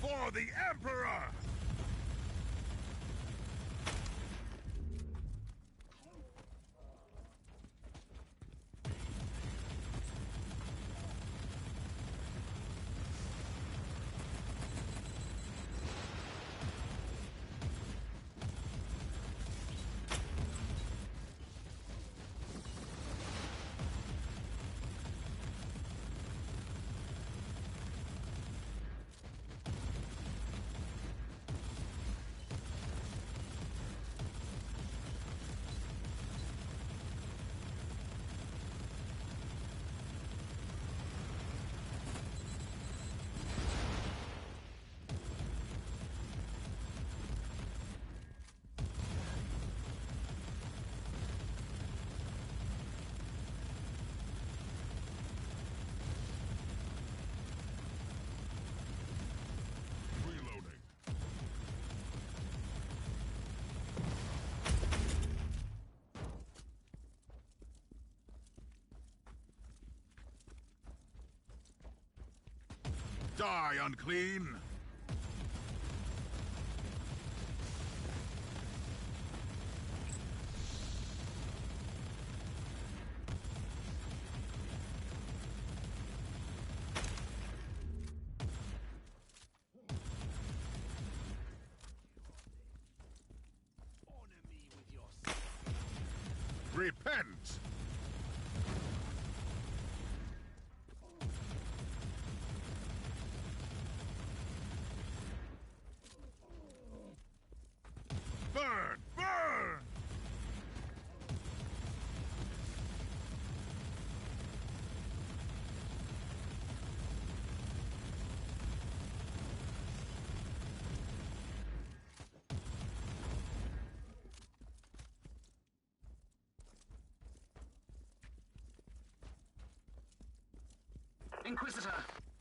For the Emperor! Reloading. Die, unclean! Honor me with your Repent! Burn! Burn! Inquisitor,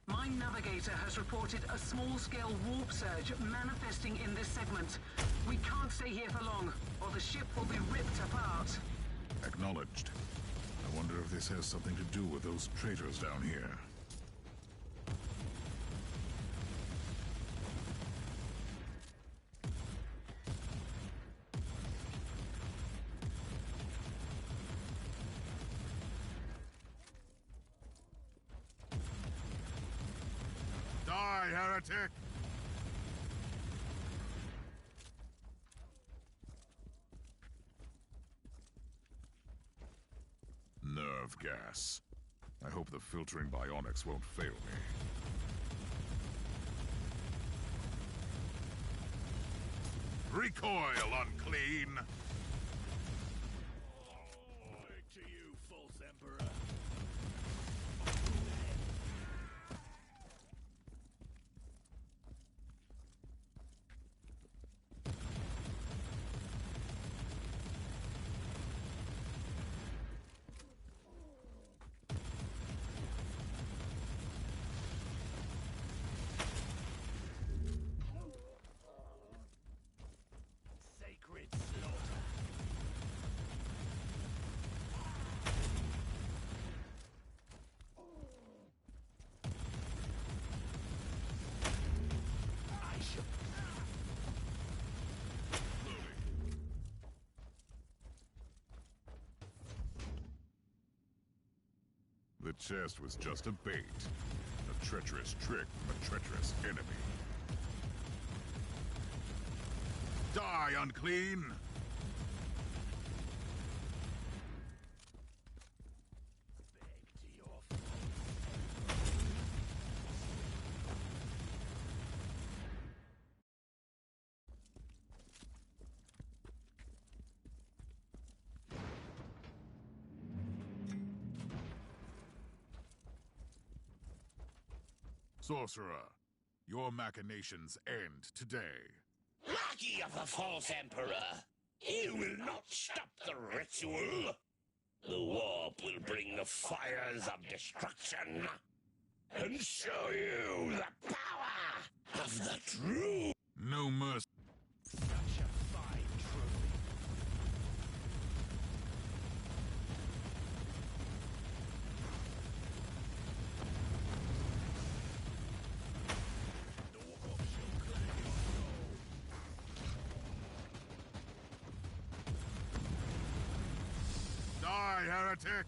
my navigator has reported a small-scale warp surge manifesting in this segment. We can't stay here for long, or the ship will be ripped apart. Acknowledged. I wonder if this has something to do with those traitors down here. Die, heretic! Nerve gas. I hope the filtering bionics won't fail me. Recoil, unclean! to you, false emperor. chest was just a bait. A treacherous trick from a treacherous enemy. Die, unclean! Sorcerer, your machinations end today. Lackey of the false emperor! You will not stop the ritual! The warp will bring the fires of destruction and show you the power of the true. No mercy. Such a fine trophy. The warp shall claim your soul. Die, heretic!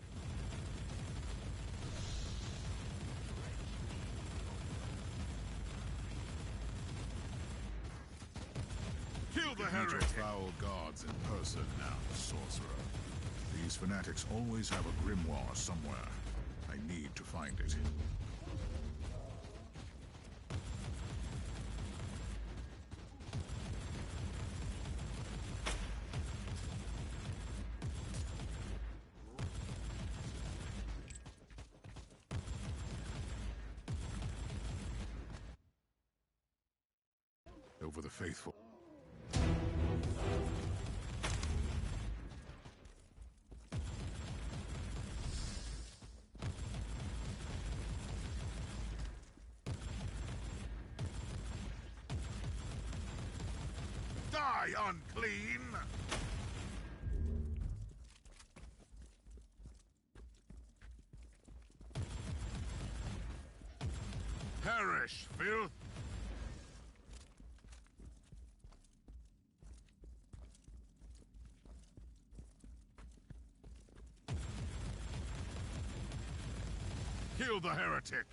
Kill the heretic! Meet your foul gods in person now, sorcerer. These fanatics always have a grimoire somewhere. I need to find it. Over the faithful. Die, unclean! Perish, filth! Kill the heretic!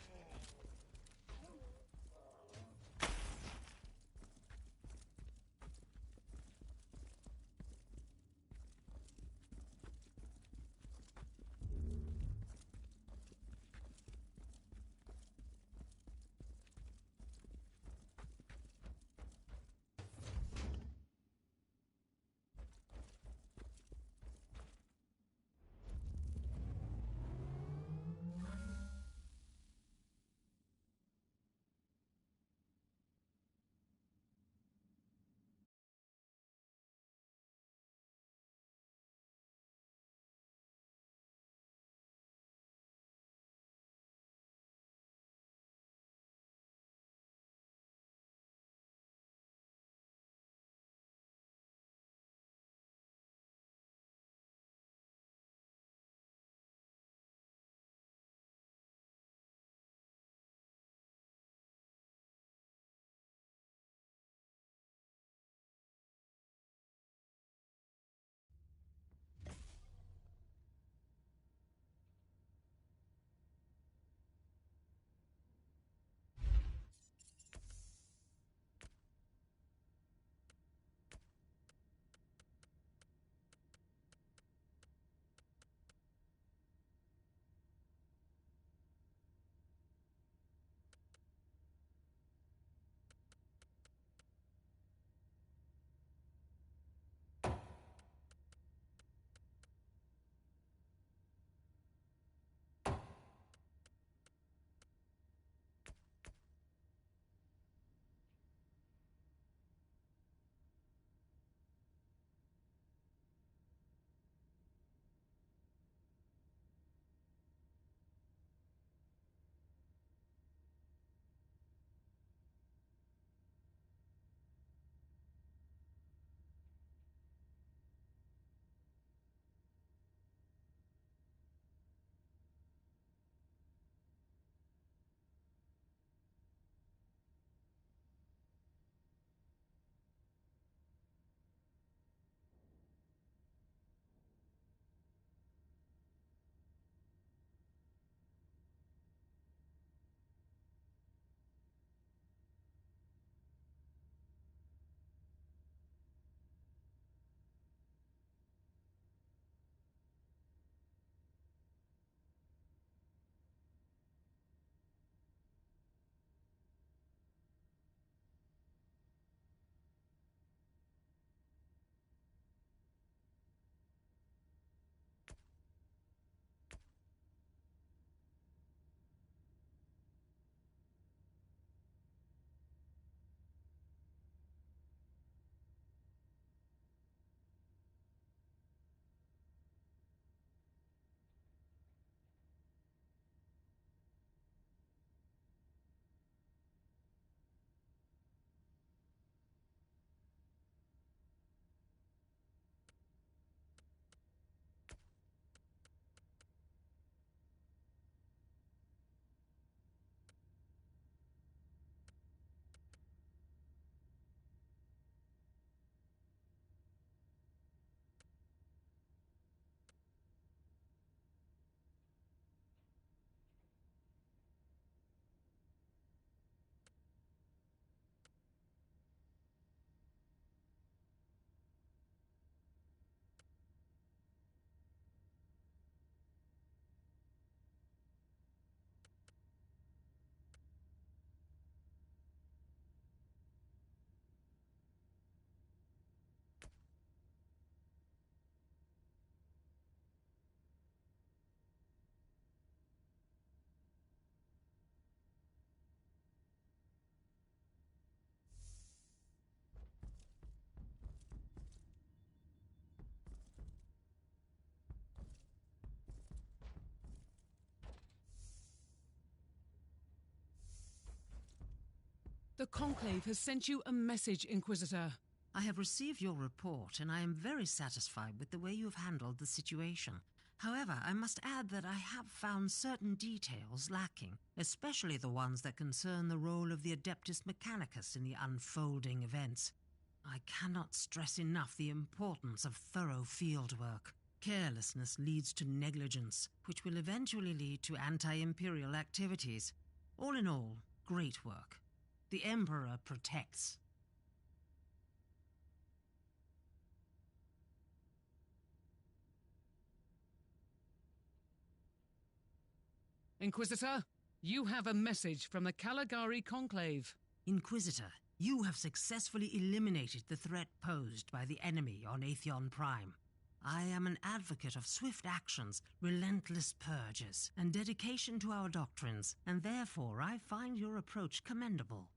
The Conclave has sent you a message, Inquisitor. I have received your report, and I am very satisfied with the way you have handled the situation. However, I must add that I have found certain details lacking, especially the ones that concern the role of the Adeptus Mechanicus in the unfolding events. I cannot stress enough the importance of thorough field work. Carelessness leads to negligence, which will eventually lead to anti-imperial activities. All in all, great work. The Emperor protects. Inquisitor, you have a message from the Caligari Conclave. Inquisitor, you have successfully eliminated the threat posed by the enemy on Atheon Prime. I am an advocate of swift actions, relentless purges, and dedication to our doctrines, and therefore I find your approach commendable.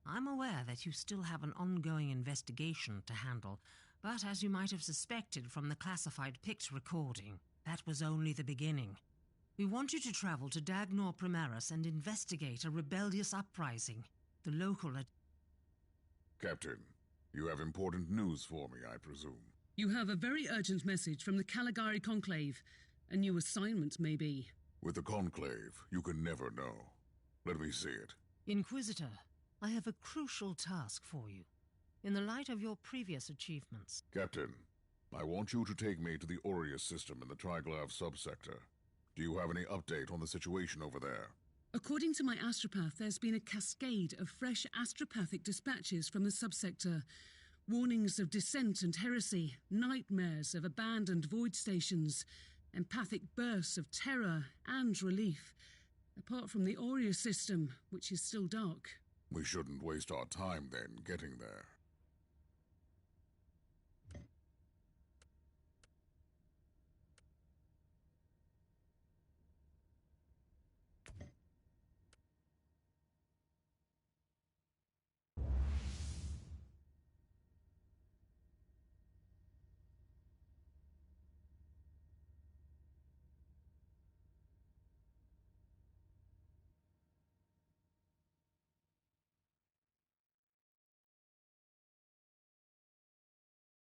I'm aware that you still have an ongoing investigation to handle, but as you might have suspected from the classified Pict recording, that was only the beginning. We want you to travel to Dagnor Primaris and investigate a rebellious uprising. The local... Captain, you have important news for me, I presume. You have a very urgent message from the Caligari Conclave. A new assignment, maybe. With the Conclave, you can never know. Let me see it. Inquisitor, I have a crucial task for you. In the light of your previous achievements... Captain, I want you to take me to the Aureus system in the Triglav subsector. Do you have any update on the situation over there? According to my astropath, there's been a cascade of fresh astropathic dispatches from the subsector. Warnings of dissent and heresy, nightmares of abandoned void stations, empathic bursts of terror and relief. Apart from the Aureus system, which is still dark. We shouldn't waste our time then getting there.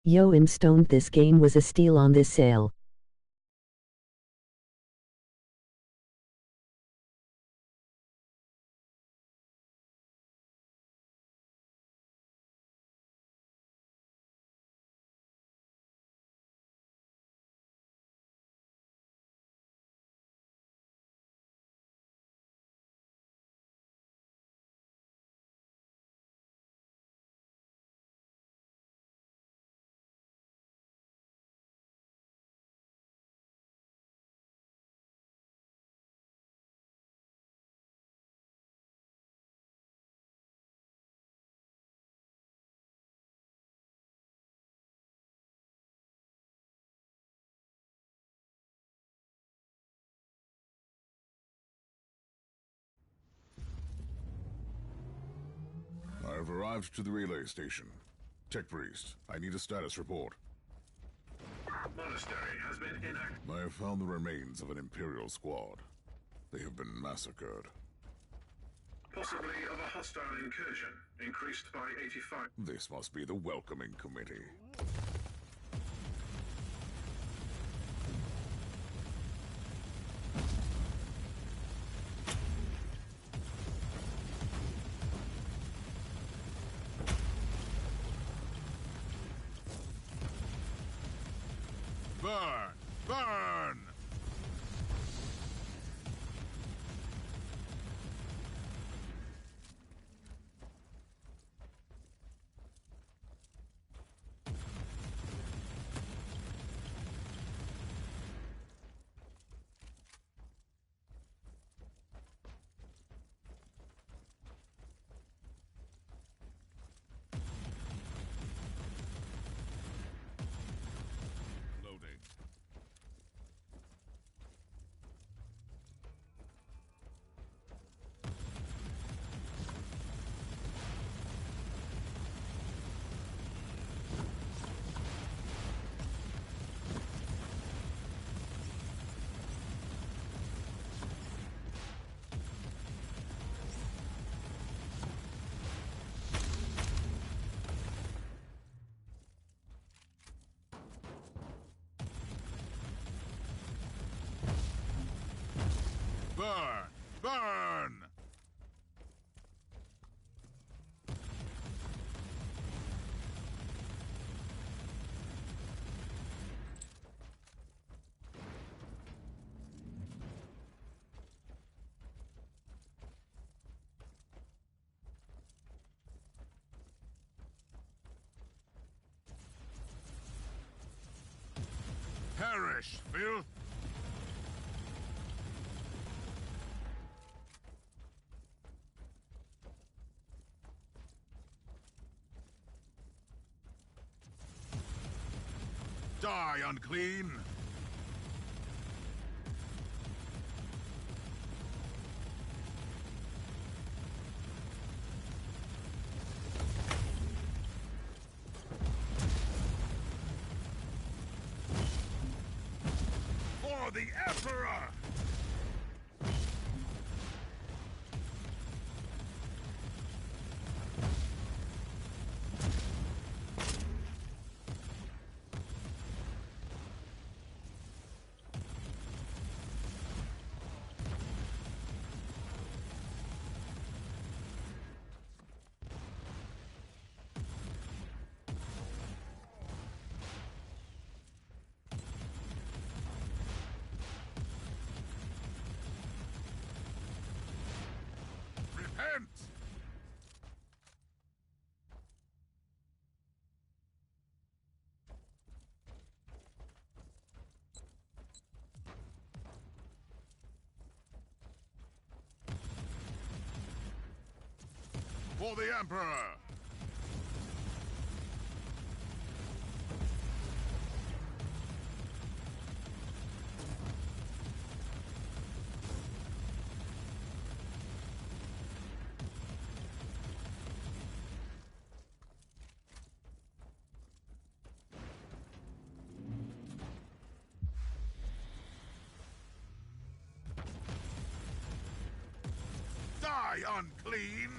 Yo Stoned, this game was a steal on this sale. I've arrived to the relay station. Tech Priest, I need a status report. Monastery has been inactive. I have found the remains of an Imperial squad. They have been massacred. Possibly of a hostile incursion, increased by 85. This must be the welcoming committee. Burn! Burn! Burn! Burn! Perish, filth! Die, unclean! For the Emperor! Repent! For the Emperor! Die, unclean!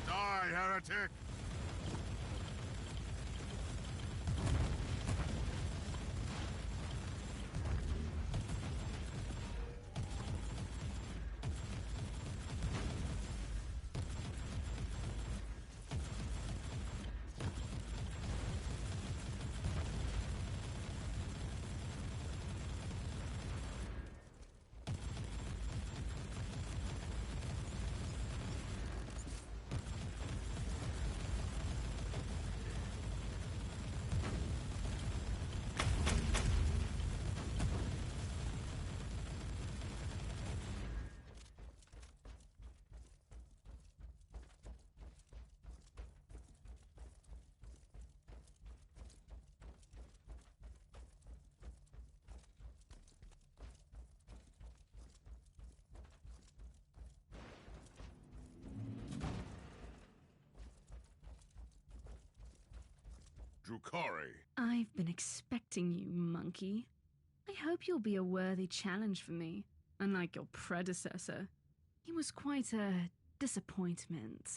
Die, heretic! Drukari. I've been expecting you, monkey. I hope you'll be a worthy challenge for me, unlike your predecessor. He was quite a disappointment.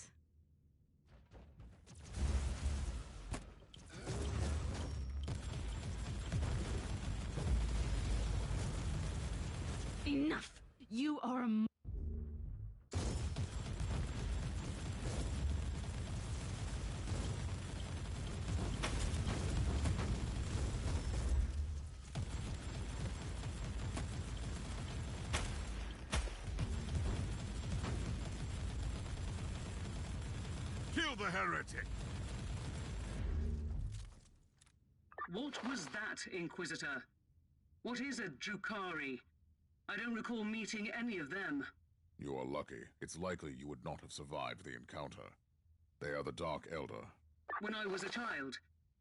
Enough! You are a... Kill the heretic! What was that, Inquisitor? What is a Drukari? I don't recall meeting any of them. You are lucky. It's likely you would not have survived the encounter. They are the Dark Elder. When I was a child,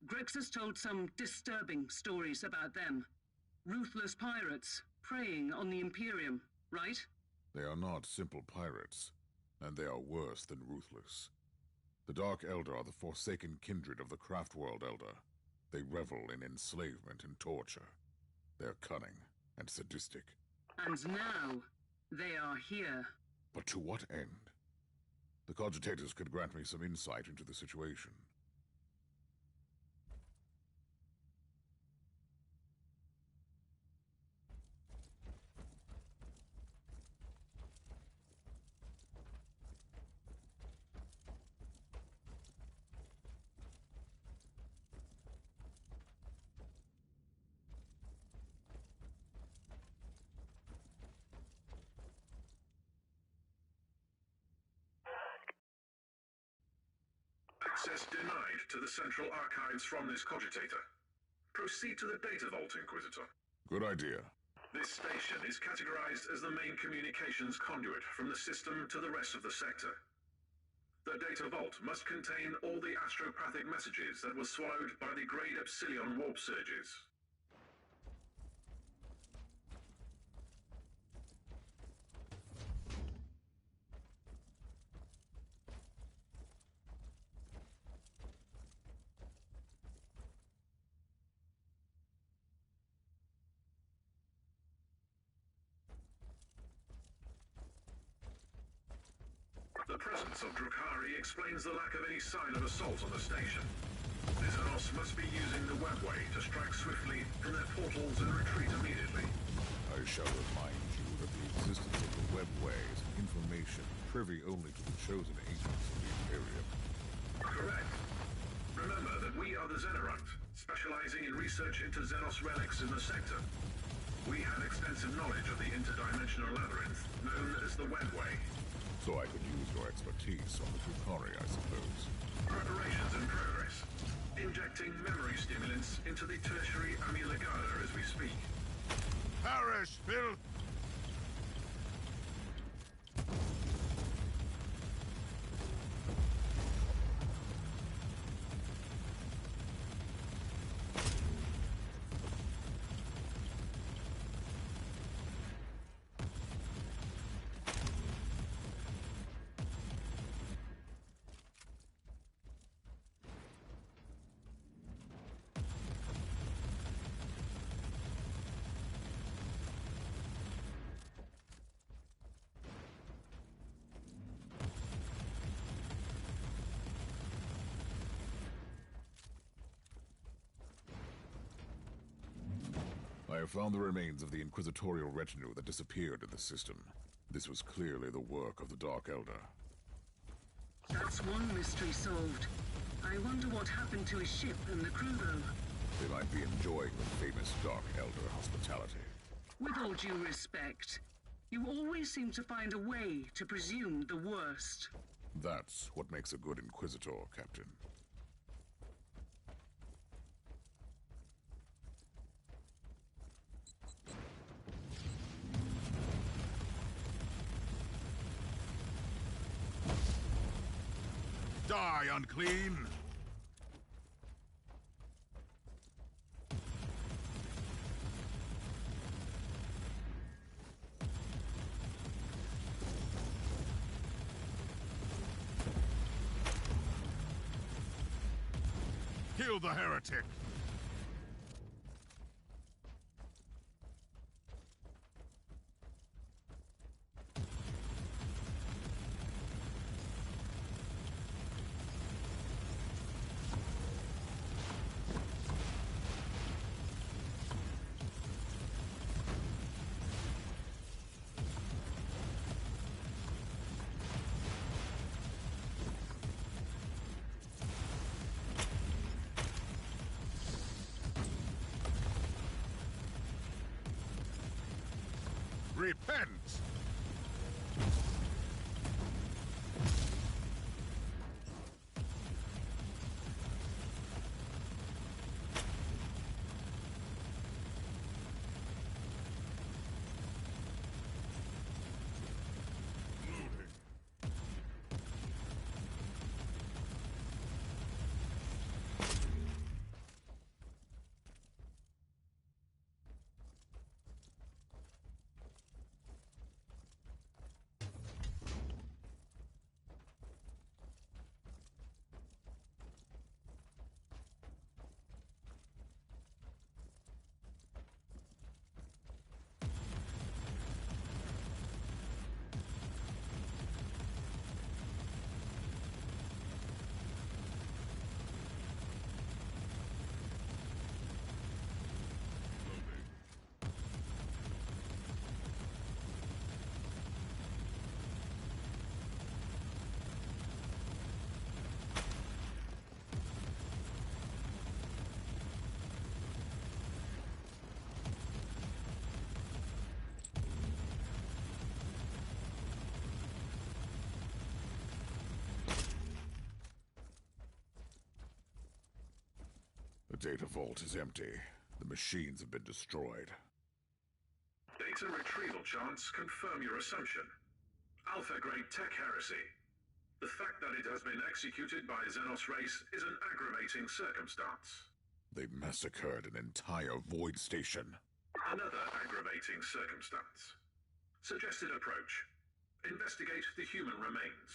Grixis told some disturbing stories about them. Ruthless pirates preying on the Imperium, right? They are not simple pirates, and they are worse than ruthless. The Dark Elder are the forsaken kindred of the Craftworld Elder. They revel in enslavement and torture. They are cunning and sadistic. And now, they are here. But to what end? The cogitators could grant me some insight into the situation. Access denied to the central archives from this cogitator. Proceed to the data vault, Inquisitor. Good idea. This station is categorized as the main communications conduit from the system to the rest of the sector. The data vault must contain all the astropathic messages that were swallowed by the Great Epsilon warp surges. The presence of Drukhari explains the lack of any sign of assault on the station. The Xenos must be using the webway to strike swiftly from their portals and retreat immediately. I shall remind you that the existence of the webway is information privy only to the chosen agents of the Imperium. Correct. Remember that we are the Xenorant, specializing in research into Xenos relics in the sector. We have extensive knowledge of the interdimensional labyrinth, known as the webway. So I could use your expertise on the Drukhari, I suppose. Preparations in progress. Injecting memory stimulants into the tertiary amyloid as we speak. Perish, filth! I have found the remains of the inquisitorial retinue that disappeared in the system. This was clearly the work of the Dark Elder. That's one mystery solved. I wonder what happened to his ship and the crew, though. They might be enjoying the famous Dark Elder hospitality. With all due respect, you always seem to find a way to presume the worst. That's what makes a good Inquisitor, Captain. Die, unclean! Kill the heretic! Repent! data vault is empty. The machines have been destroyed. Data retrieval charts confirm your assumption. Alpha-grade tech heresy. The fact that it has been executed by Xenos race is an aggravating circumstance. They massacred an entire void station. Another aggravating circumstance. Suggested approach. Investigate the human remains.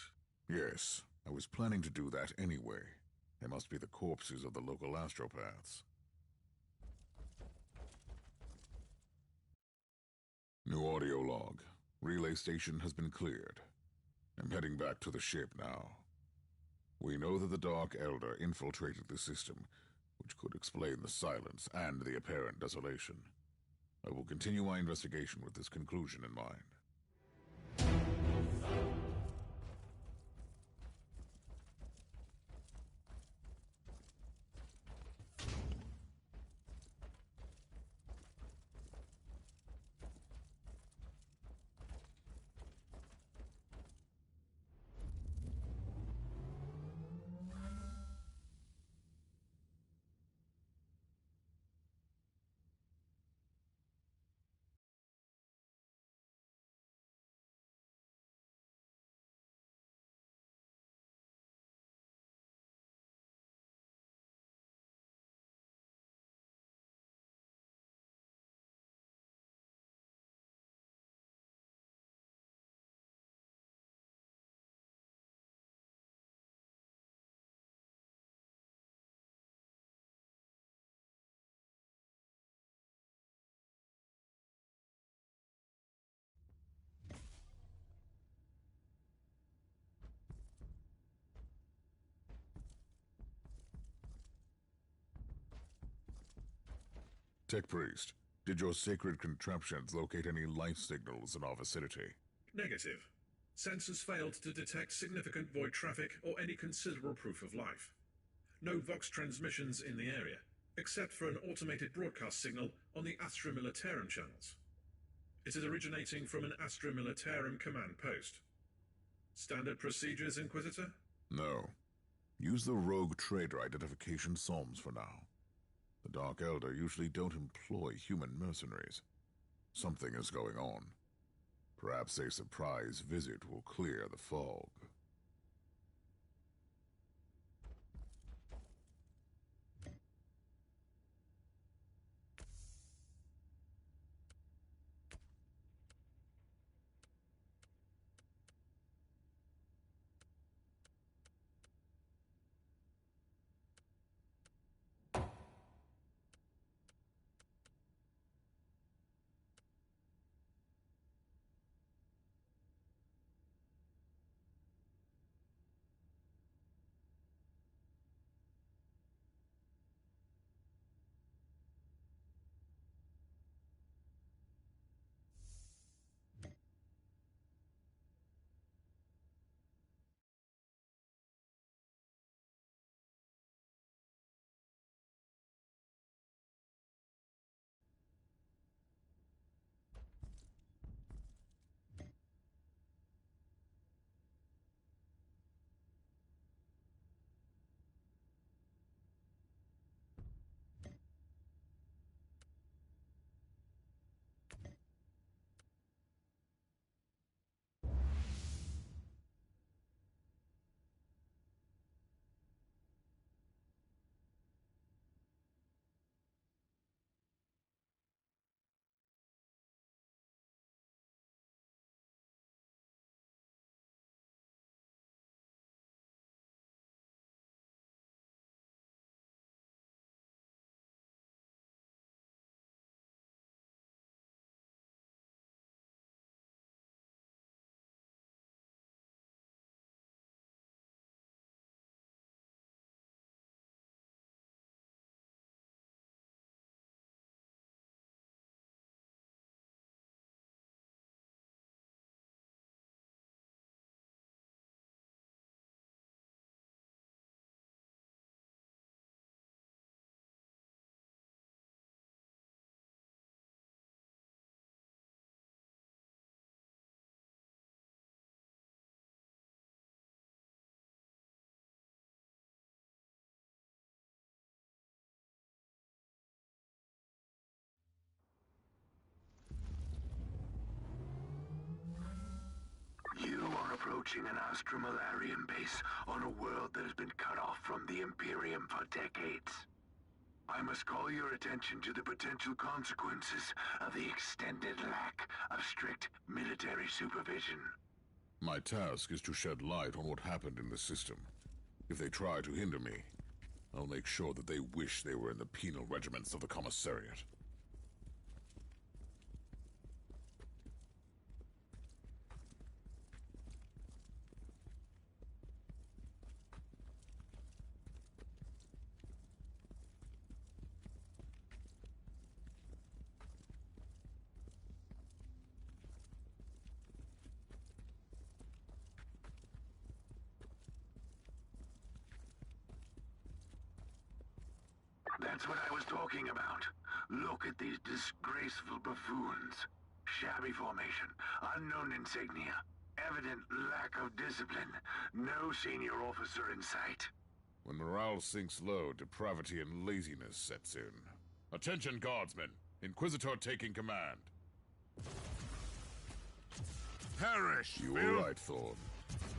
Yes, I was planning to do that anyway. They must be the corpses of the local astropaths. New audio log. Relay station has been cleared. I'm heading back to the ship now. We know that the Dark Elder infiltrated the system, which could explain the silence and the apparent desolation. I will continue my investigation with this conclusion in mind. Tech Priest, did your sacred contraptions locate any life signals in our vicinity? Negative. Sensors failed to detect significant void traffic or any considerable proof of life. No Vox transmissions in the area, except for an automated broadcast signal on the Astra Militarum channels. It is originating from an Astra Militarum command post. Standard procedures, Inquisitor? No. Use the rogue trader identification psalms for now. The Dark Elder usually don't employ human mercenaries. Something is going on. Perhaps a surprise visit will clear the fog. approaching an Astromalarian base on a world that has been cut off from the Imperium for decades. I must call your attention to the potential consequences of the extended lack of strict military supervision. My task is to shed light on what happened in the system. If they try to hinder me, I'll make sure that they wish they were in the penal regiments of the Commissariat. That's what I was talking about. Look at these disgraceful buffoons. Shabby formation, unknown insignia, evident lack of discipline, no senior officer in sight. When morale sinks low, depravity and laziness sets in. Attention, guardsmen! Inquisitor taking command. Perish! You were right, Thorn.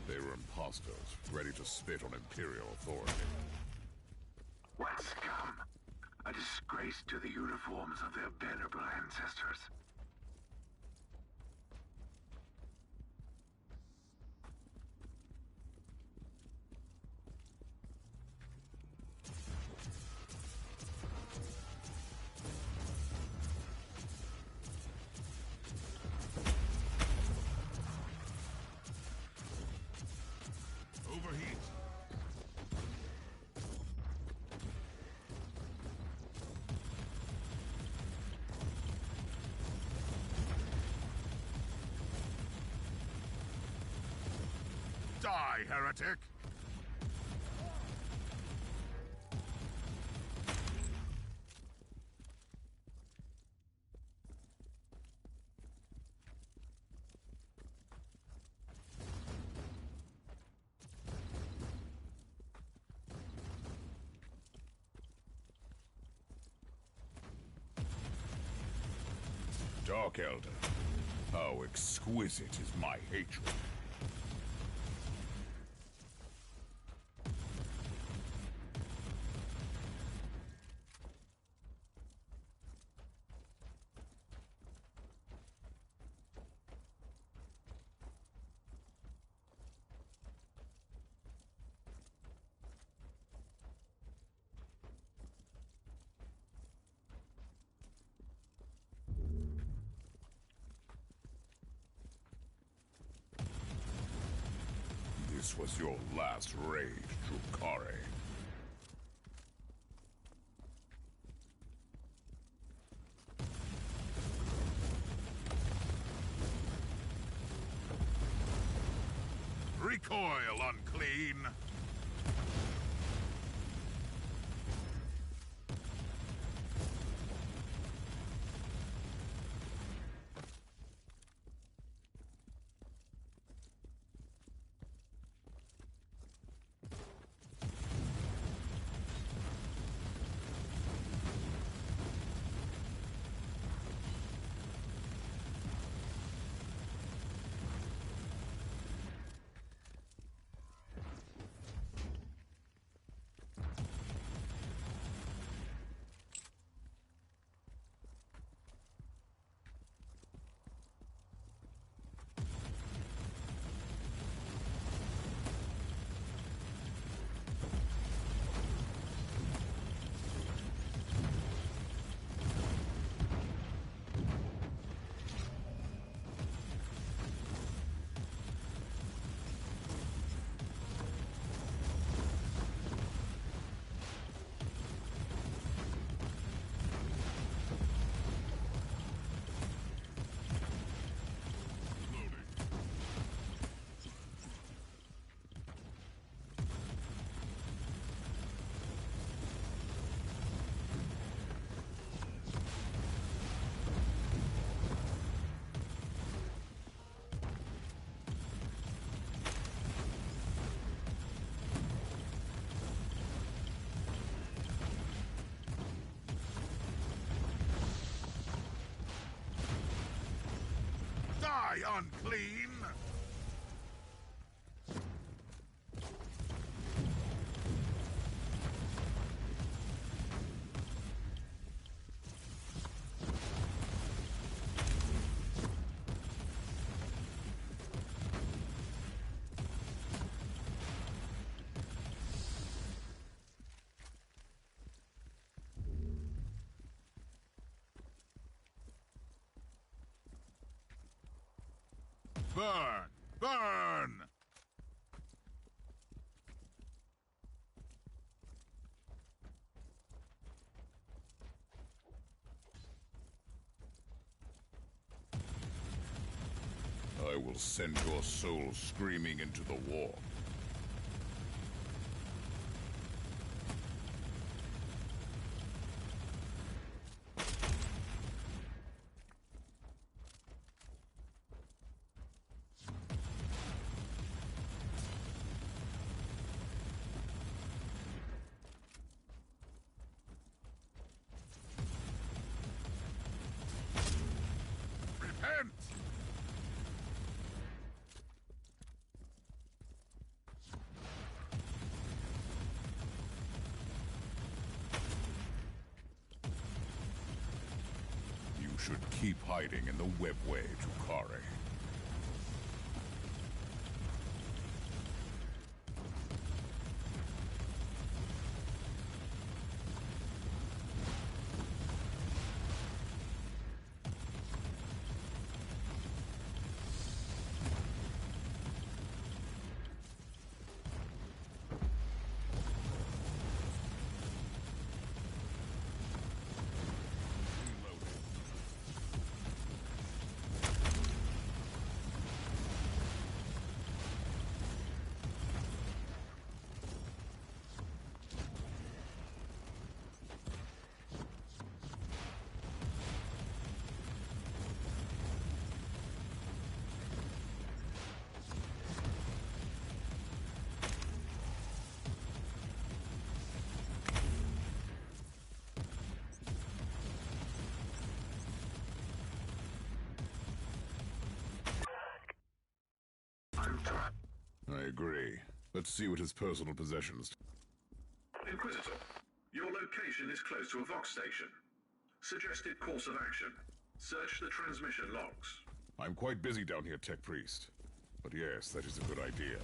They were imposters, ready to spit on Imperial authority. What scum! A disgrace to the uniforms of their venerable ancestors. Overheat. Die, heretic! Dark Elder, how exquisite is my hatred. This was your last raid, Drukari. Recoil, unclean! Die, unclean! Burn! Burn! I will send your soul screaming into the warp. Repent! You should keep hiding in the webway, Tukari. I agree. Let's see what his personal possessions. Inquisitor, your location is close to a Vox station. Suggested course of action. Search the transmission logs. I'm quite busy down here, Tech Priest. But yes, that is a good idea.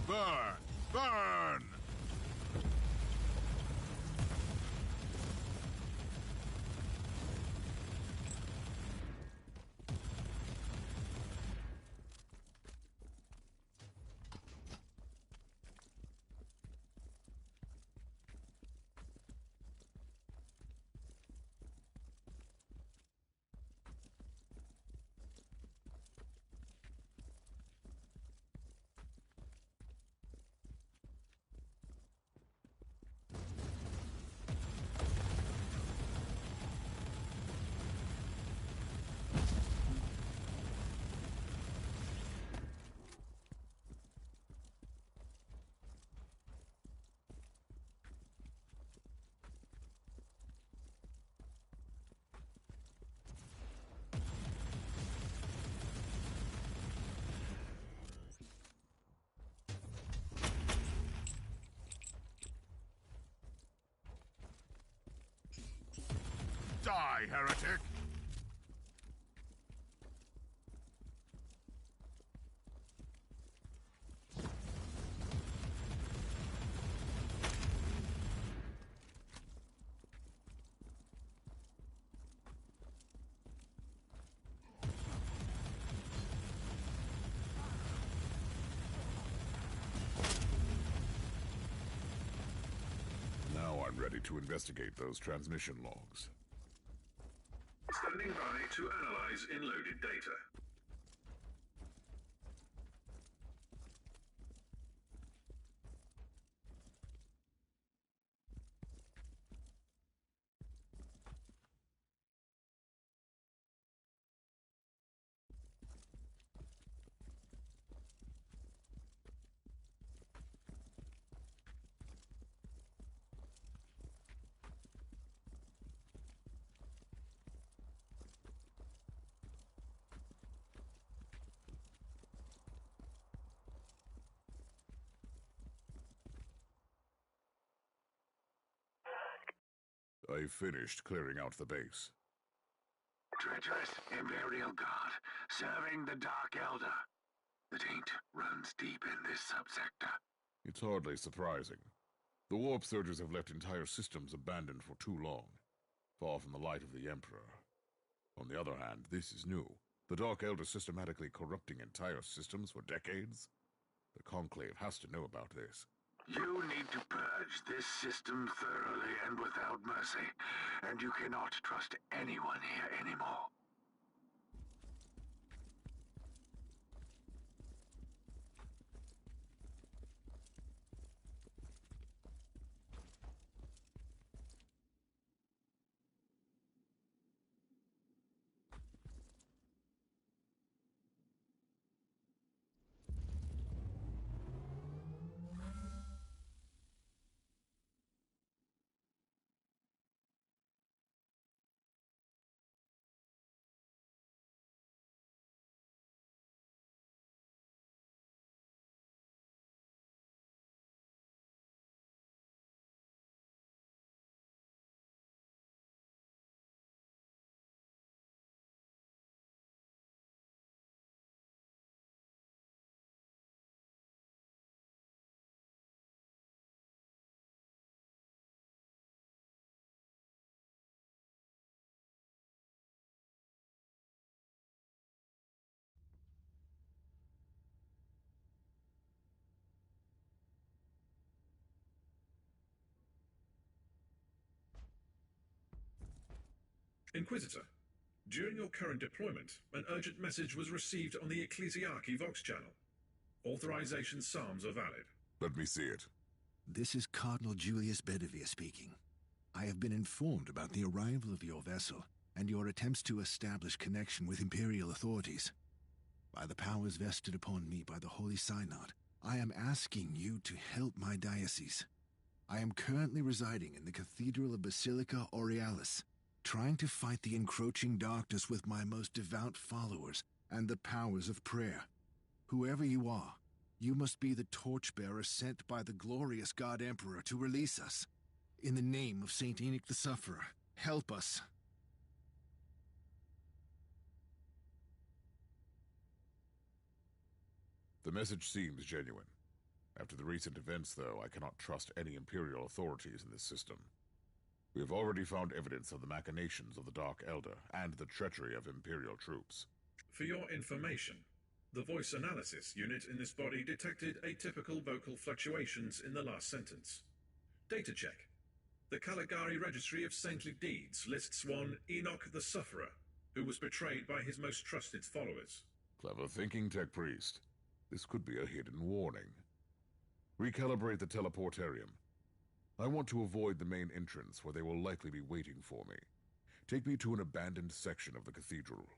Burn! Burn! Die, heretic! Now I'm ready to investigate those transmission logs. Standing by to analyze inloaded data. I finished clearing out the base. Treacherous Imperial Guard, serving the Dark Elder. The taint runs deep in this subsector. It's hardly surprising. The warp surges have left entire systems abandoned for too long, far from the light of the Emperor. On the other hand, this is new. The Dark Elder systematically corrupting entire systems for decades? The Conclave has to know about this. You need to purge this system thoroughly and without mercy, and you cannot trust anyone here anymore. Inquisitor, during your current deployment, an urgent message was received on the Ecclesiarchy Vox channel. Authorization Psalms are valid. Let me see it. This is Cardinal Julius Bedivere speaking. I have been informed about the arrival of your vessel and your attempts to establish connection with Imperial authorities. By the powers vested upon me by the Holy Synod, I am asking you to help my diocese. I am currently residing in the Cathedral of Basilica Aurealis, trying to fight the encroaching darkness with my most devout followers and the powers of prayer. Whoever you are, you must be the torchbearer sent by the glorious God Emperor to release us. In the name of Saint Enoch the Sufferer, help us. The message seems genuine. After the recent events, though, I cannot trust any Imperial authorities in this system. We have already found evidence of the machinations of the Dark Elder and the treachery of Imperial troops. For your information, the voice analysis unit in this body detected atypical vocal fluctuations in the last sentence. Data check. The Caligari Registry of Saintly Deeds lists one Enoch the Sufferer, who was betrayed by his most trusted followers. Clever thinking, Tech Priest. This could be a hidden warning. Recalibrate the teleportarium. I want to avoid the main entrance where they will likely be waiting for me. Take me to an abandoned section of the cathedral.